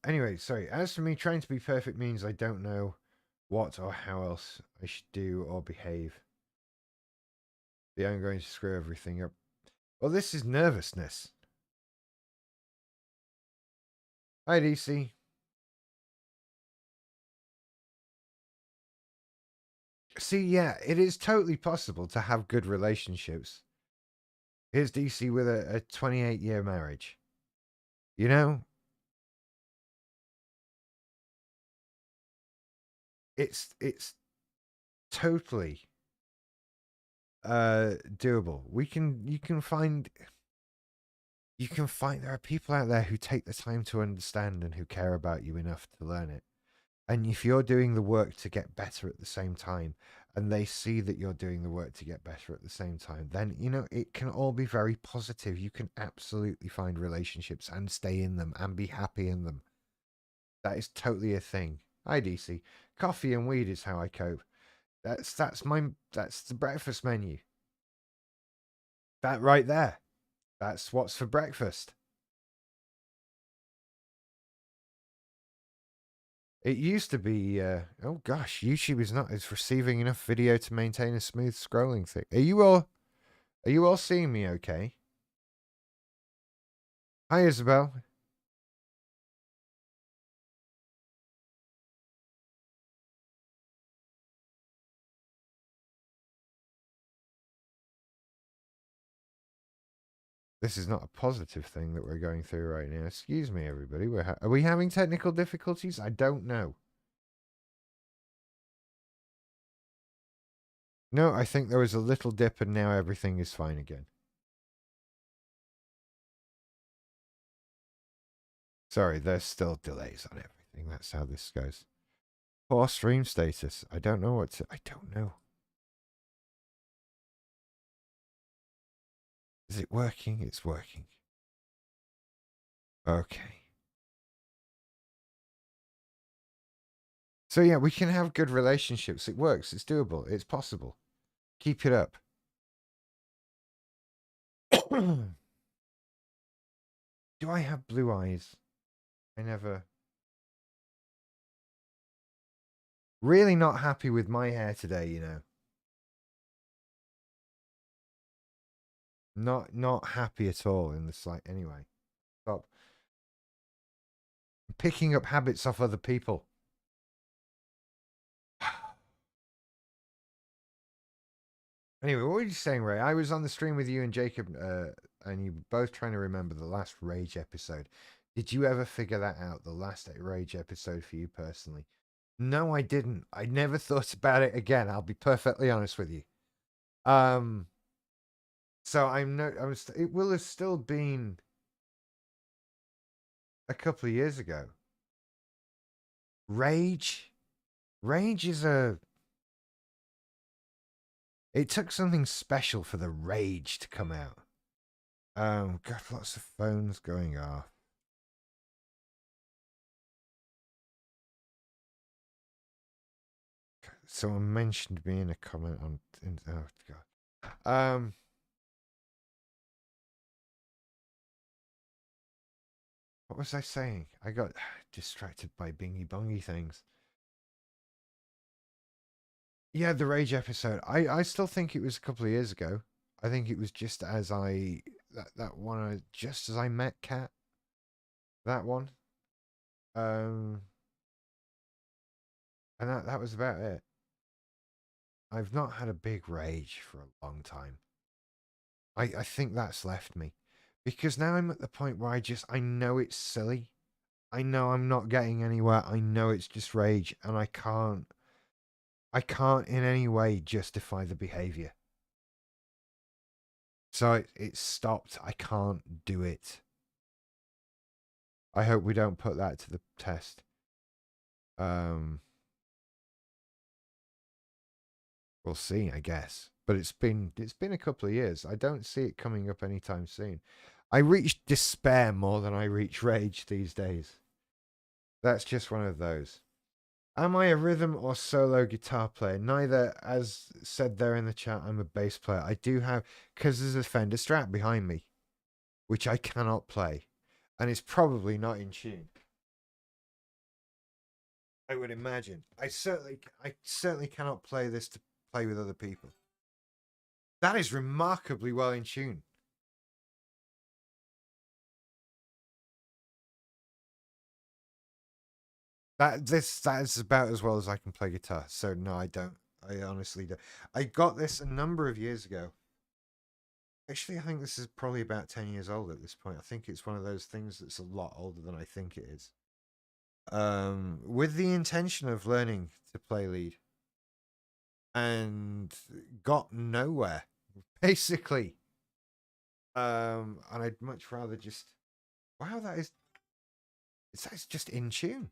Anyway, sorry. As for me, trying to be perfect means I don't know what or how else I should do or behave. Yeah, I'm going to screw everything up. Well, this is nervousness. Hi, DC. See, yeah, it is totally possible to have good relationships. Here's DC with a 28-year marriage. You know, it's totally doable. You can find there are people out there who take the time to understand and who care about you enough to learn it. And if you're doing the work to get better at the same time, and they see that you're doing the work to get better at the same time, then, it can all be very positive. You can absolutely find relationships and stay in them and be happy in them. That is totally a thing. Hi, DC. Coffee and weed is how I cope. That's the breakfast menu. That right there. That's what's for breakfast. It used to be, oh gosh, YouTube is not is receiving enough video to maintain a smooth scrolling thing. Are you all seeing me okay? Hi, Isabel. This is not a positive thing that we're going through right now. Excuse me, everybody. Are we having technical difficulties? I don't know. No, I think there was a little dip and now everything is fine again. Sorry, there's still delays on everything. That's how this goes. Poor stream status. I don't know I don't know. Is it working? It's working. Okay. So yeah, we can have good relationships. It works. It's doable. It's possible. Keep it up. Do I have blue eyes? I never. Really not happy with my hair today. Not happy at all in the slight. Anyway, stop picking up habits off other people. Anyway, what were you saying, Ray? I was on the stream with you and Jacob, and you were both trying to remember the last Rage episode. Did you ever figure that out? The last Rage episode for you personally? No, I didn't. I never thought about it again. I'll be perfectly honest with you. Um, so I'm no. It will have still been a couple of years ago. Rage, Rage is a. It took something special for the Rage to come out. Got lots of phones going off. Someone mentioned me in a comment on. Oh god. What was I saying? I got distracted by bingy bongy things. Yeah, the Rage episode. I still think it was a couple of years ago. I think it was just as that one just as I met Kat. That one. Um, and that was about it. I've not had a big rage for a long time. I think that's left me. Because now I'm at the point where I know it's silly. I know I'm not getting anywhere. I know it's just rage and I can't in any way justify the behavior. So it's stopped. I can't do it. I hope we don't put that to the test. Um, we'll see, I guess. But it's been a couple of years. I don't see it coming up anytime soon. I reach despair more than I reach rage these days. That's just one of those. Am I a rhythm or solo guitar player? Neither. As said there in the chat, I'm a bass player. I do have, because there's a Fender Strat behind me, which I cannot play. And it's probably not in tune. I would imagine. I certainly cannot play this to play with other people. That is remarkably well in tune. That is about as well as I can play guitar. So no, I don't. I honestly do. I got this a number of years ago. Actually, I think this is probably about 10 years old at this point. I think it's one of those things that's a lot older than I think it is. With the intention of learning to play lead and got nowhere, basically. And I'd much rather just, wow, that's just in tune.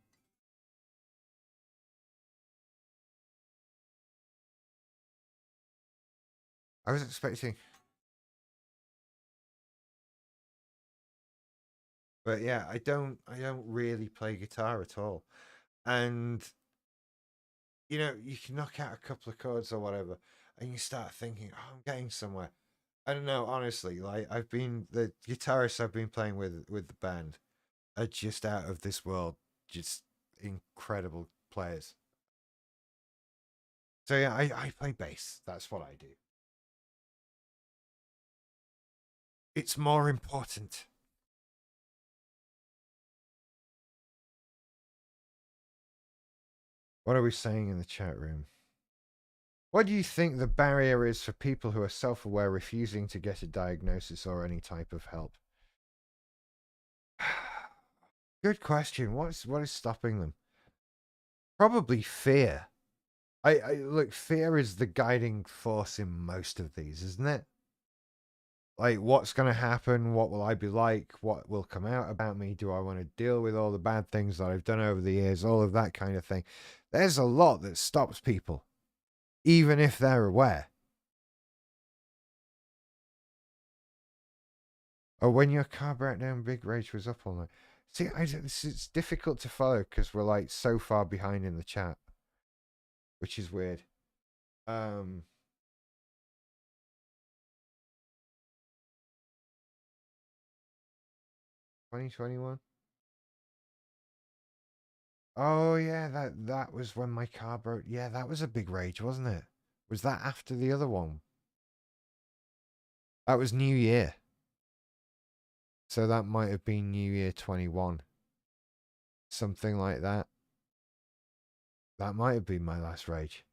I was expecting, but yeah, I don't really play guitar at all. And you can knock out a couple of chords or whatever, and you start thinking, oh, I'm getting somewhere. I don't know, honestly. Like the guitarists I've been playing with the band are just out of this world, just incredible players. So yeah, I play bass. That's what I do. It's more important. What are we saying in the chat room? What do you think the barrier is for people who are self-aware refusing to get a diagnosis or any type of help? Good question. What is stopping them? Probably fear. I look, fear is the guiding force in most of these, isn't it? Like, what's going to happen? What will I be like? What will come out about me? Do I want to deal with all the bad things that I've done over the years? All of that kind of thing. There's a lot that stops people, even if they're aware. Oh, when your car broke down, Big Rage was up all night. See, it's difficult to follow because we're like so far behind in the chat, which is weird. 2021. Oh yeah, that was when my car broke. Yeah, that was a big rage, wasn't it? Was that after the other one? That was New Year. So that might have been New Year 21. Something like that. That might have been my last rage.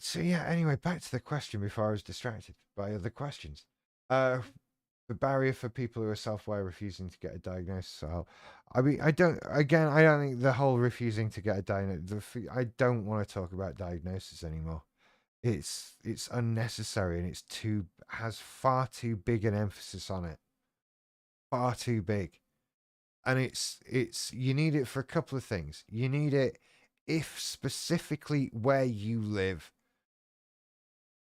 So yeah, anyway, back to the question before I was distracted by other questions. The barrier for people who are self-aware refusing to get a diagnosis. So, I mean, I don't. Again, I don't think the whole refusing to get a diagnosis. I don't want to talk about diagnosis anymore. It's unnecessary and it's too has far too big an emphasis on it. Far too big, and it's you need it for a couple of things. You need it if specifically where you live,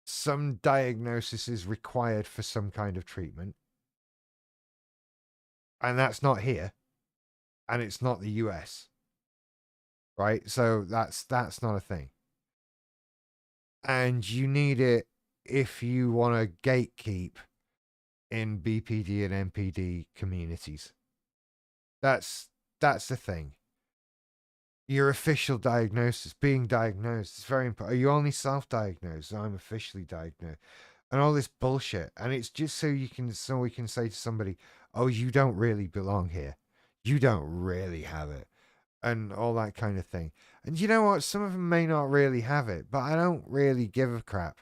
some diagnosis is required for some kind of treatment, and that's not here, and it's not the US, right? So that's not a thing. And you need it if you want to gatekeep in BPD and MPD communities. That's the thing. Your official diagnosis, being diagnosed, is very important. Are you only self-diagnosed? I'm officially diagnosed, and all this bullshit. And it's just so we can say to somebody, "Oh, you don't really belong here. You don't really have it." And all that kind of thing. And you know what? Some of them may not really have it, but I don't really give a crap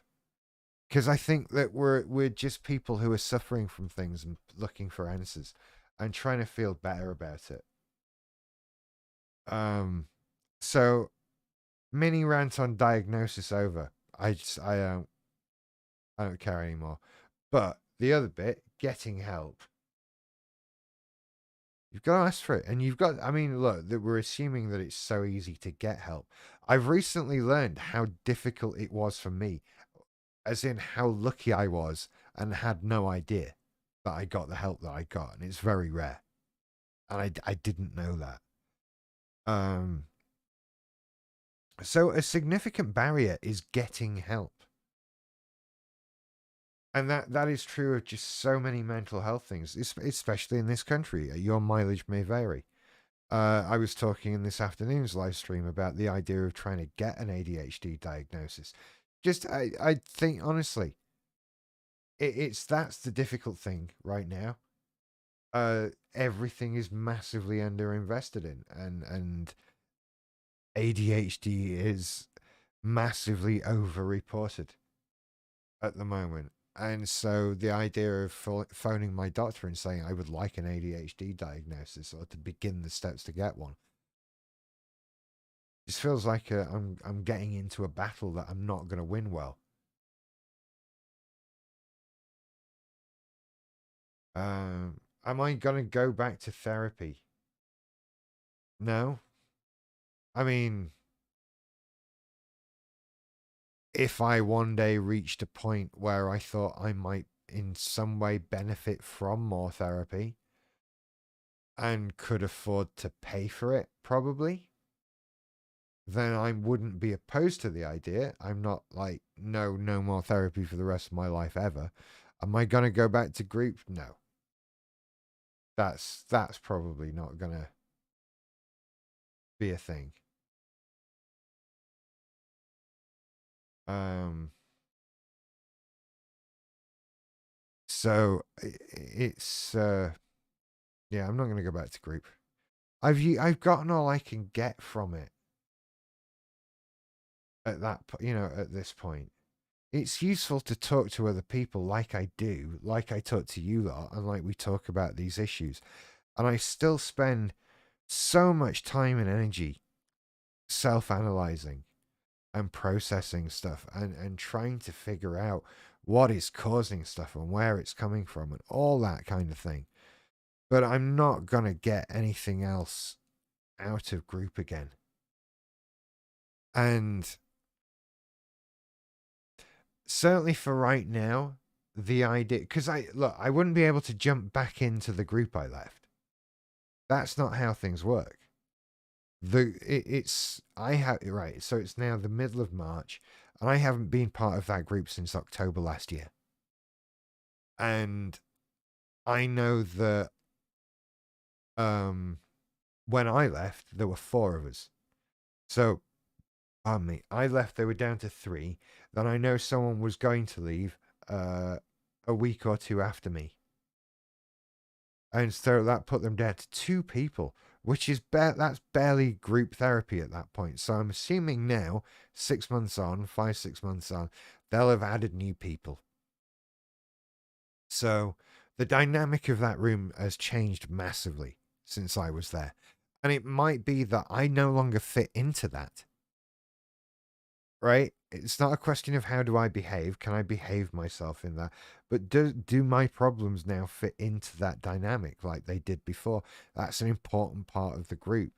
because I think that we're just people who are suffering from things and looking for answers and trying to feel better about it. Um, so mini rant on diagnosis over. I don't care anymore. But the other bit, getting help. You've got to ask for it. And you've got, I mean, look, that we're assuming that it's so easy to get help. I've recently learned how difficult it was for me, as in how lucky I was and had no idea that I got the help that I got. And it's very rare. And I didn't know that. Um, so a significant barrier is getting help. And that is true of just so many mental health things, especially in this country. Your mileage may vary. I was talking in this afternoon's live stream about the idea of trying to get an ADHD diagnosis. Just, I think honestly, it's that's the difficult thing right now. Everything is massively underinvested in, and ADHD is massively overreported at the moment. And so the idea of phoning my doctor and saying I would like an ADHD diagnosis or to begin the steps to get one just feels like I'm getting into a battle that I'm not going to win well. Am I going to go back to therapy? No. I mean, if I one day reached a point where I thought I might in some way benefit from more therapy and could afford to pay for it, probably, then I wouldn't be opposed to the idea. I'm not like, no, no more therapy for the rest of my life ever. Am I going to go back to group? No. That's probably not going to be a thing. Um, so it's yeah, I'm not going to go back to group. I've gotten all I can get from it at at this point. It's useful to talk to other people like I do, like I talk to you lot, and like we talk about these issues. And I still spend so much time and energy self-analyzing and processing stuff and trying to figure out what is causing stuff and where it's coming from and all that kind of thing. But I'm not going to get anything else out of group again. And certainly for right now, the idea, because I wouldn't be able to jump back into the group I left. That's not how things work. It's I have right, so it's now the middle of March, and I haven't been part of that group since October last year. And I know that when I left, there were four of us. So, pardon me, I left, they were down to three. Then I know someone was going to leave a week or two after me. And so that put them down to two people, which is that's barely group therapy at that point. So I'm assuming now, 6 months on, 6 months on, they'll have added new people. So the dynamic of that room has changed massively since I was there. And it might be that I no longer fit into that. Right? It's not a question of how do I behave. Can I behave myself in that? But do my problems now fit into that dynamic like they did before? That's an important part of the group.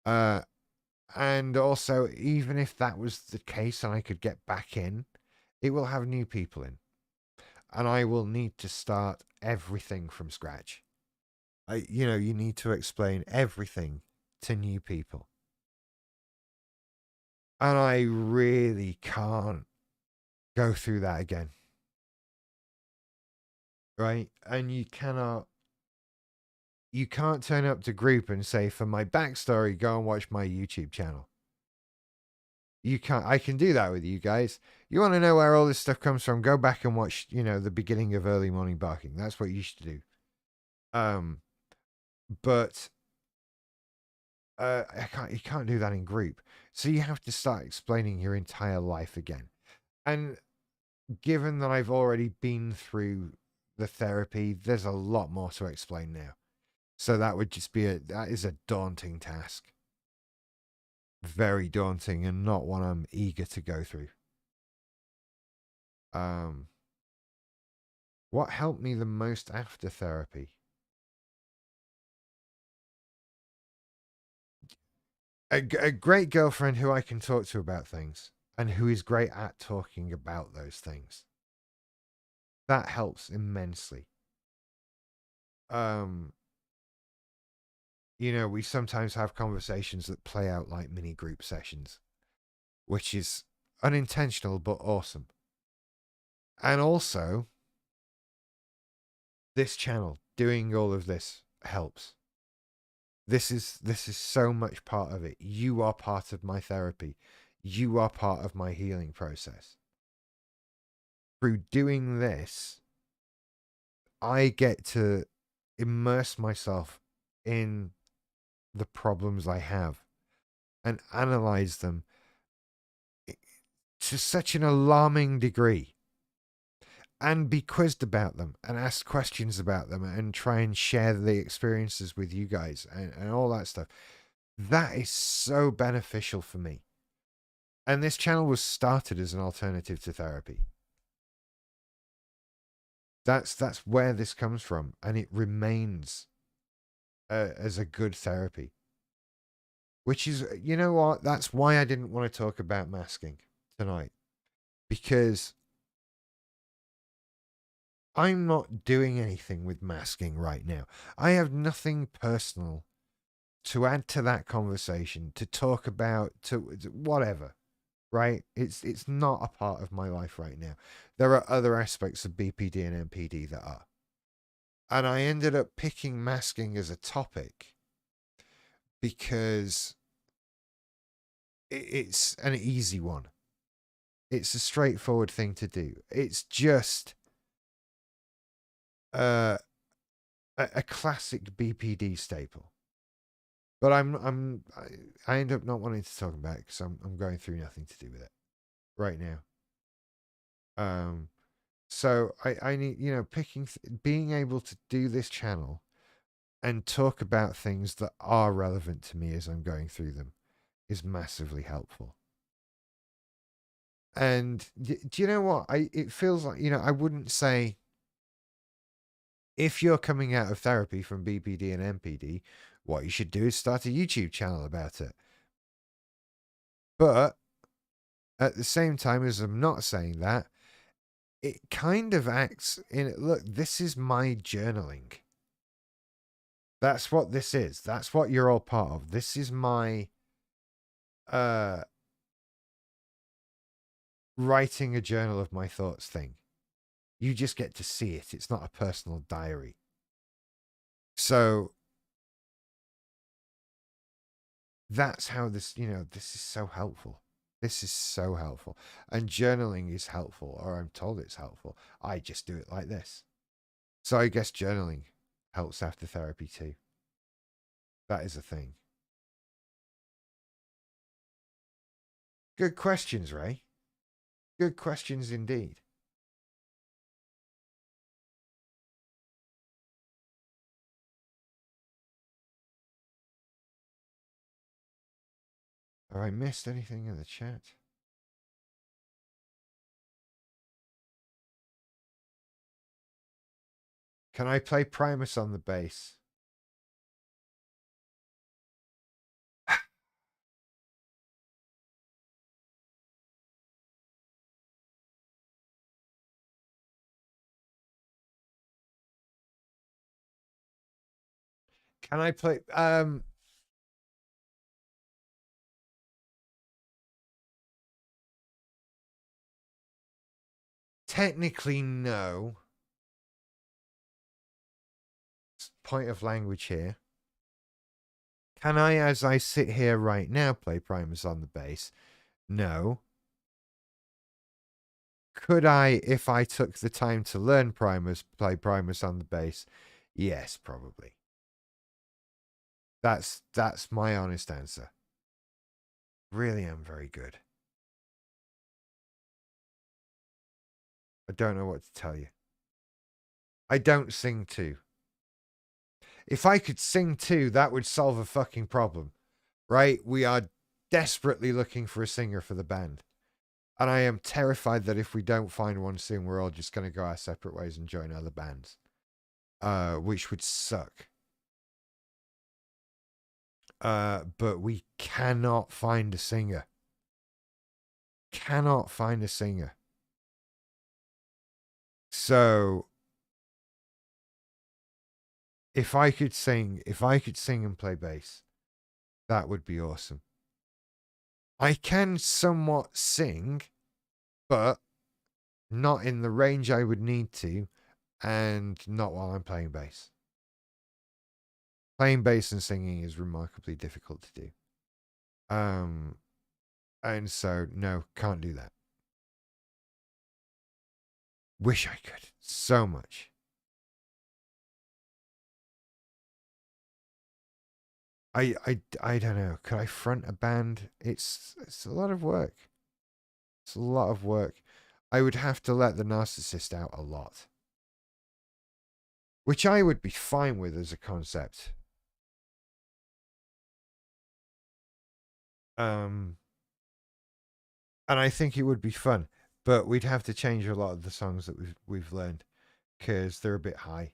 And also, even if that was the case and I could get back in, it will have new people in. And I will need to start everything from scratch. You need to explain everything to new people. And I really can't go through that again. Right? And you can't turn up to group and say, for my backstory, go and watch my YouTube channel. You can't. I can do that with you guys. You want to know where all this stuff comes from? Go back and watch, the beginning of Early Morning Barking. That's what you should do. But you can't do that in group. So you have to start explaining your entire life again. And given that I've already been through the therapy, there's a lot more to explain now. So that would just be that is a daunting task. Very daunting and not one I'm eager to go through. What helped me the most after therapy? A great girlfriend who I can talk to about things and who is great at talking about those things. That helps immensely. We sometimes have conversations that play out like mini group sessions, which is unintentional but awesome. And also, this channel doing all of this helps. This is so much part of it. You are part of my therapy. You are part of my healing process. Through doing this, I get to immerse myself in the problems I have and analyze them to such an alarming degree, and be quizzed about them and ask questions about them and try and share the experiences with you guys and all that stuff. That is so beneficial for me. And this channel was started as an alternative to therapy. That's where this comes from, and it remains as a good therapy. Which is, you know what? That's why I didn't want to talk about masking tonight, because I'm not doing anything with masking right now. I have nothing personal to add to that conversation, to talk about, to whatever, right? It's not a part of my life right now. There are other aspects of BPD and MPD that are. And I ended up picking masking as a topic because it's an easy one. It's a straightforward thing to do. It's just a classic BPD staple. But I end up not wanting to talk about it because I'm going through nothing to do with it right now. So I need, being able to do this channel and talk about things that are relevant to me as I'm going through them is massively helpful. And do you know what? It feels like, I wouldn't say, if you're coming out of therapy from BPD and MPD, what you should do is start a YouTube channel about it. But at the same time as I'm not saying that, it kind of acts in, look, this is my journaling. That's what this is. That's what you're all part of. This is my writing a journal of my thoughts thing. You just get to see it. It's not a personal diary. So that's how this, this is so helpful. This is so helpful. And journaling is helpful, or I'm told it's helpful. I just do it like this. So I guess journaling helps after therapy too. That is a thing. Good questions, Ray. Good questions indeed. Have I missed anything in the chat? Can I play Primus on the bass? Can I play technically no. Point of language here. Can I, as I sit here right now, play Primus on the bass? No. Could I, if I took the time to learn Primus, play Primus on the bass? Yes, probably. That's my honest answer. Really am very good. I don't know what to tell you. I don't sing too. If I could sing too, that would solve a fucking problem. Right? We are desperately looking for a singer for the band. And I am terrified that if we don't find one soon, we're all just going to go our separate ways and join other bands. Which would suck. But we cannot find a singer. Cannot find a singer. So if I could sing and play bass, that would be awesome. I can somewhat sing, but not in the range I would need to, and not while I'm playing bass. Playing bass and singing is remarkably difficult to do. And so no, can't do that. Wish I could so much. I don't know. Could I front a band? It's a lot of work. It's a lot of work. I would have to let the narcissist out a lot, which I would be fine with as a concept. Um, and I think it would be fun, but we'd have to change a lot of the songs that we've learned because they're a bit high.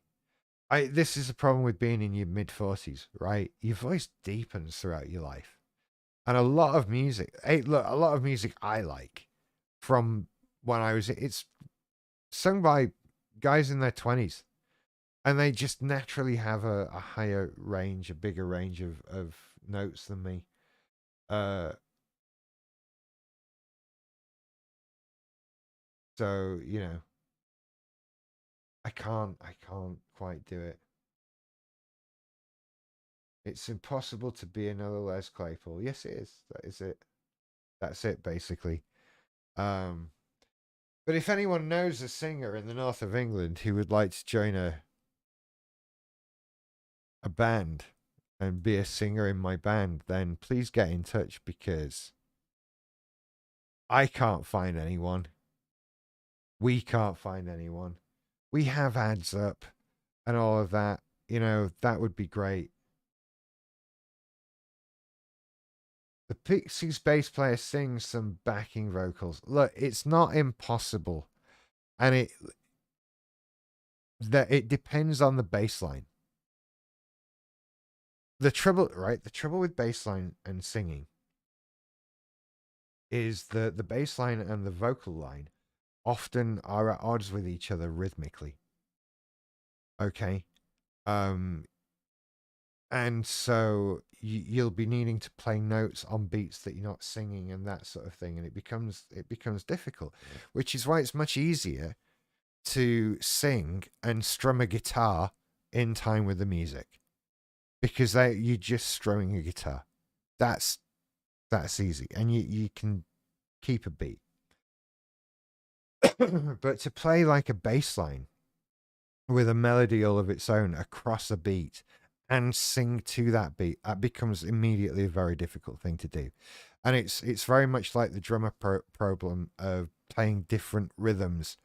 I This is a problem with being in your mid 40s, right? Your voice deepens throughout your life, and a lot of music. Hey, look, a lot of music I like from when I was. It's sung by guys in their 20s, and they just naturally have a higher range, a bigger range of notes than me. Uh, so I can't quite do it. It's impossible to be another Les Claypool. Yes, it is. That is it. That's it, basically. Um, but if anyone knows a singer in the north of England who would like to join a band and be a singer in my band, then please get in touch because I can't find anyone. We can't find anyone. We have ads up and all of that. That would be great. The Pixies bass player sings some backing vocals. Look, it's not impossible, and it depends on the bass line. The trouble with bass line and singing is the bass line and the vocal line often are at odds with each other rhythmically. Okay, um, and so you'll be needing to play notes on beats that you're not singing and that sort of thing, and it becomes difficult, which is why it's much easier to sing and strum a guitar in time with the music because you're just strumming a guitar. That's easy, and you can keep a beat. But to play like a bass line with a melody all of its own across a beat and sing to that beat, that becomes immediately a very difficult thing to do. And it's very much like the drummer problem of playing different rhythms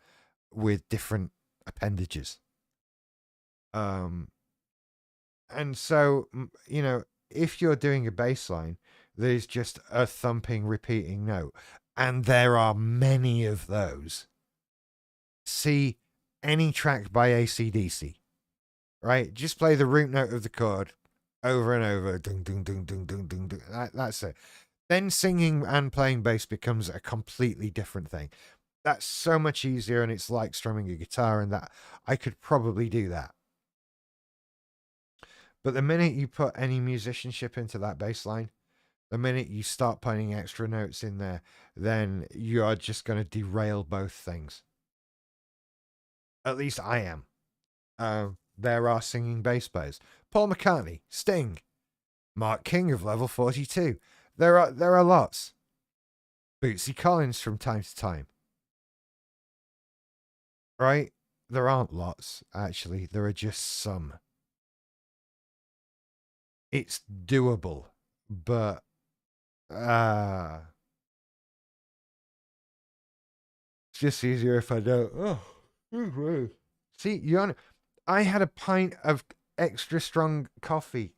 with different appendages. Um, and so if you're doing a bass line, there's just a thumping, repeating note, and there are many of those. See any track by AC/DC, right? Just play the root note of the chord over and over. Dung, dung, dung, dung, dung, dung, dung. That's it. Then singing and playing bass becomes a completely different thing. That's so much easier, and it's like strumming a guitar, and that I could probably do that. But the minute you put any musicianship into that bass line, the minute you start putting extra notes in there, then you are just going to derail both things. At least I am. There are singing bass players. Paul McCartney, Sting, Mark King of Level 42. There are lots. Bootsy Collins from time to time. Right? There aren't lots, actually. There are just some. It's doable, but it's just easier if I don't. Oh, see, I had a pint of extra strong coffee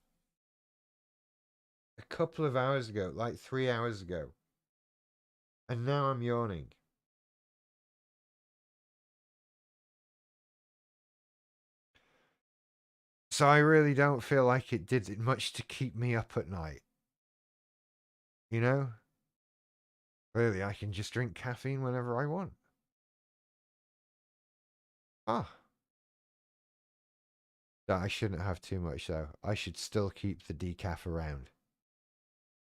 a couple of hours ago, like 3 hours ago, and now I'm yawning. So I really don't feel like it did much to keep me up at night. You know? Really, I can just drink caffeine whenever I want. Ah, I shouldn't have too much though. I should still keep the decaf around.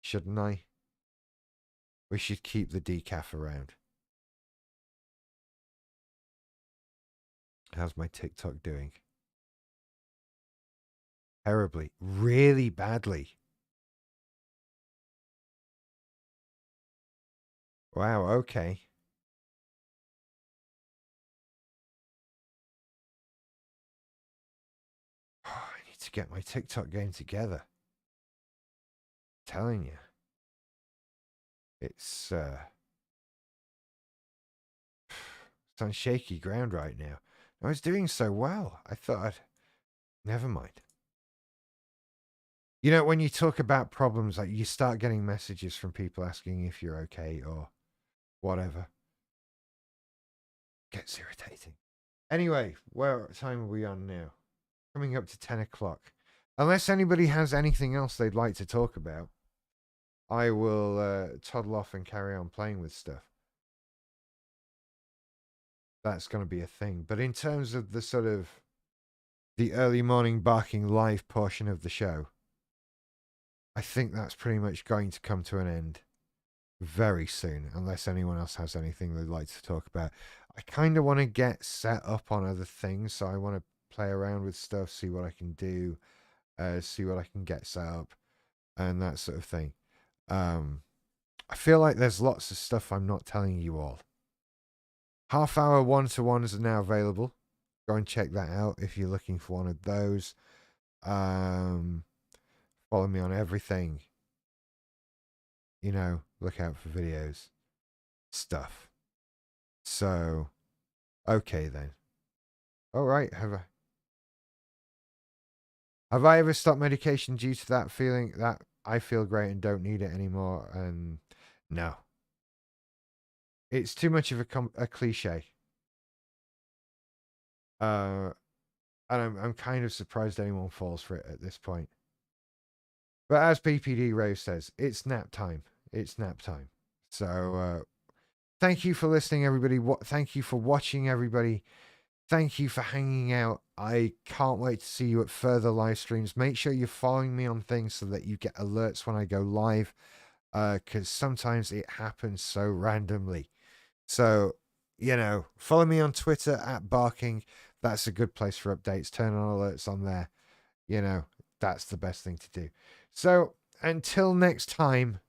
Shouldn't I? We should keep the decaf around. How's my TikTok doing? Terribly. Really badly. Wow, okay. Oh, I need to get my TikTok game together. telling you. It's on shaky ground right now. I was doing so well. I thought, never mind. You know, when you talk about problems, like you start getting messages from people asking if you're okay or whatever. Gets irritating. Anyway, what time are we on now? Coming up to 10 o'clock. Unless anybody has anything else they'd like to talk about, I will toddle off and carry on playing with stuff. That's going to be a thing. But in terms of the sort of the early morning barking live portion of the show, I think that's pretty much going to come to an end very soon, unless anyone else has anything they'd like to talk about. I kind of want to get set up on other things, so I want to play around with stuff, see what I can do, see what I can get set up, and that sort of thing. I feel like there's lots of stuff I'm not telling you all. Half-hour one-to-ones are now available. Go and check that out if you're looking for one of those. Follow me on everything. You know, look out for videos. Stuff. So, okay then. All right, have I ever stopped medication due to that feeling that I feel great and don't need it anymore? No. It's too much of a cliche. And I'm kind of surprised anyone falls for it at this point. But as BPD Rose says, it's nap time. It's nap time. So thank you for listening, everybody. Thank you for watching, everybody. Thank you for hanging out. I can't wait to see you at further live streams. Make sure you're following me on things so that you get alerts when I go live, because sometimes it happens so randomly. So, you know, follow me on Twitter at Barking. That's a good place for updates. Turn on alerts on there. You know, that's the best thing to do. So, until next time,